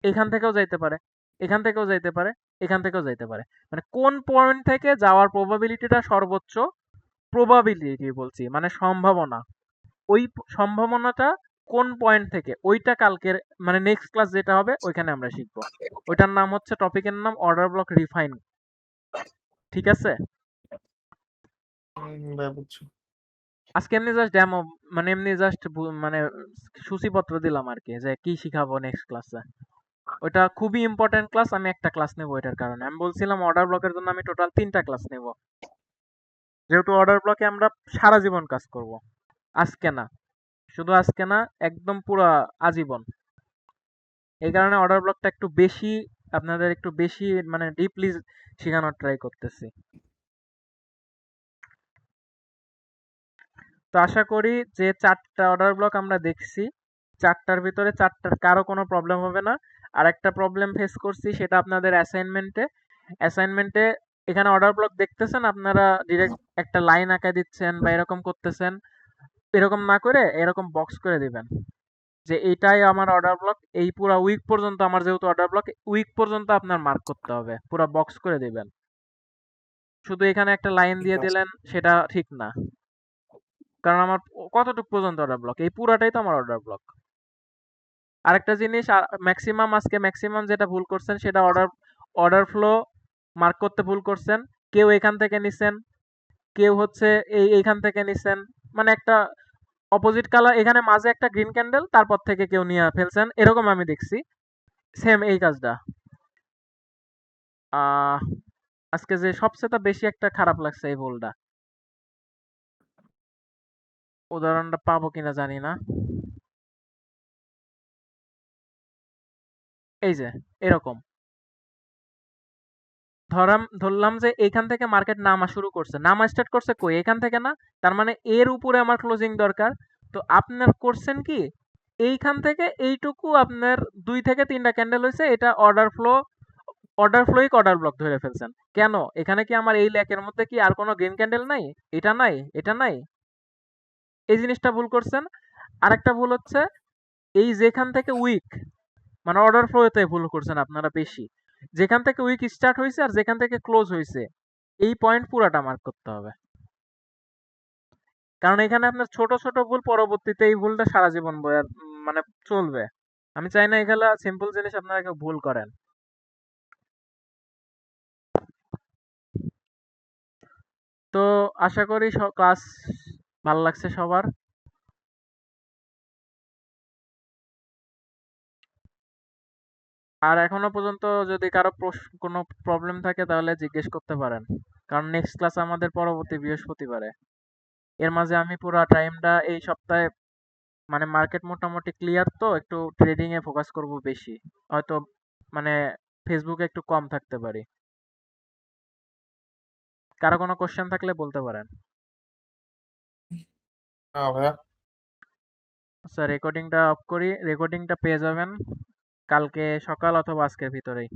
এখান থেকেও যাইতে পারে, এখান থেকেও যাইতে পারে, এখান থেকেও যাইতে পারে, মানে কোন পয়েন্ট থেকে যাওয়ার প্রবাবিলিটিটা সর্বোচ্চ, প্রবাবিলিটি বলছি মানে সম্ভাবনা, ওই সম্ভাবনাটা কোন পয়েন্ট থেকে, ওইটা কালকের মানে নেক্সট ক্লাস যেটা হবে ওইখানে আমরা শিখবো। ওইটার নাম হচ্ছে, টপিকের নাম অর্ডার ব্লক রিফাইন। ঠিক আছে? ভাই বুঝছি। আজকে এমনি জাস্ট ডেমো, মানে এমনি জাস্ট মানে সূচিপত্র দিলাম আর কি, যে কি শিখাবো নেক্সট ক্লাসে। ওইটা খুবই ইম্পর্টেন্ট ক্লাস, আমি একটা ক্লাস নেবো এটার কারণে, আমি বলছিলাম অর্ডার ব্লকের জন্য আমি টোটাল 3টা ক্লাস নেব, যেহেতু অর্ডার ব্লকে আমরা সারা জীবন কাজ করব, আজকে না, শুধু আজকে না, একদম পুরা আজীবন। এই কারণে অর্ডার ব্লকটা একটু বেশি, আপনাদের একটু বেশি মানে ডিপলি শেখানোর ট্রাই করতেছি। তো আশা করি যে 4টা অর্ডার ব্লক আমরা দেখছি, 4টার ভিতরে 4টার কারো কোনো প্রবলেম হবে না। আর একটা প্রবলেম ফেস করছি সেটা আপনাদের অ্যাসাইনমেন্টে এখানে অর্ডার ব্লক দেখতেছেন, আপনারা ডিরেক্ট একটা লাইন আঁকা দিচ্ছেন বা এরকম করতেছেন, এরকম না করে এরকম বক্স করে দিবেন যে এইটাই আমার অর্ডার ব্লক, এই পুরো উইক পর্যন্ত আমার যেহেতু অর্ডার ব্লক, উইক পর্যন্ত আপনার মার্ক করতে হবে, পুরো বক্স করে দিবেন। শুধু এখানে একটা লাইন দিয়ে দিলেন সেটা ঠিক না, কারণ আমার কতটুকু পর্যন্ত অর্ডার ব্লক, এই পুরাটাই তো আমার অর্ডার ব্লক। আরেকটা জিনিস, ম্যাক্সিমাম যেটা ভুল করছেন সেটা অর্ডার ফ্লো মার্ক করতে ভুল করছেন। কেউ এখান থেকে নিছেন, কেউ হচ্ছে এইখান থেকে নিছেন, মানে একটা অপোজিট কালার, এখানে মাঝে একটা গ্রিন ক্যান্ডেল, তারপর থেকে কেউ নিয়ে ফেলছেন, এরকম আমি দেখছি। সেম এই কাজটা। আহ আজকে যে সবচেয়ে বেশি একটা খারাপ লাগছে এই ভুলটা, উদাহরণটা পাবো কিনা জানি না। এই যে এরকম ধরলাম যে এইখান থেকে মার্কেট নামা শুরু করছে, নামা স্টার্ট করছে কই, এখান থেকে না, তার মানে এর উপরে আমার ক্লোজিং দরকার। তো আপনার করছেন কি, এইখান থেকে এইটুকু আপনার 2 থেকে 3টা ক্যান্ডেল হয়েছে, এটা অর্ডার ফ্লোই অর্ডার ব্লক ধরে ফেলছেন। কেন, এখানে কি আমার এই লেকের মধ্যে কি আর কোনো গ্রিন ক্যান্ডেল নাই? এটা নাই, এটা নাই, এই জিনিসটা ভুল করছেন। আরেকটা ভুল হচ্ছে এই যেখান থেকে উইক, মানে অর্ডার ফ্লোতে ভুল করছেন আপনারা বেশি। যেখান থেকে উইক স্টার্ট হয়েছে আর যেখান থেকে ক্লোজ হয়েছে, এই পয়েন্ট পুরাটা মার্ক করতে হবে। কারণ এখানে আপনার ছোট ছোট ভুল পরবর্তীতে এই ভুলটা সারা জীবন মানে চলবে। আমি চাই না এগুলা সিম্পল জিনিস আপনারা কেউ ভুল করেন। তো আশা করি ক্লাস ভালো লাগছে সবার। আর এখনো পর্যন্ত যদি কারো কোনো প্রবলেম থাকে তাহলে জিজ্ঞেস করতে পারেন, কারণ নেক্সট ক্লাস আমাদের পরবর্তী বৃহস্পতিবারে। এর মাঝে আমি পুরো টাইমটা এই সপ্তাহে, মানে মার্কেট মোটামুটি ক্লিয়ার, তো একটু ট্রেডিং এ ফোকাস করব বেশি, হয়তো মানে ফেসবুকে একটু কম থাকতে পারি। কারো কোনো কোশ্চেন থাকলে বলতে পারেন। হ্যাঁ ভাইয়া। আচ্ছা, রেকর্ডিংটা অফ করি। রেকর্ডিংটা পেয়ে যাবেন কালকে সকাল অথবা আজকের ভিতরেই।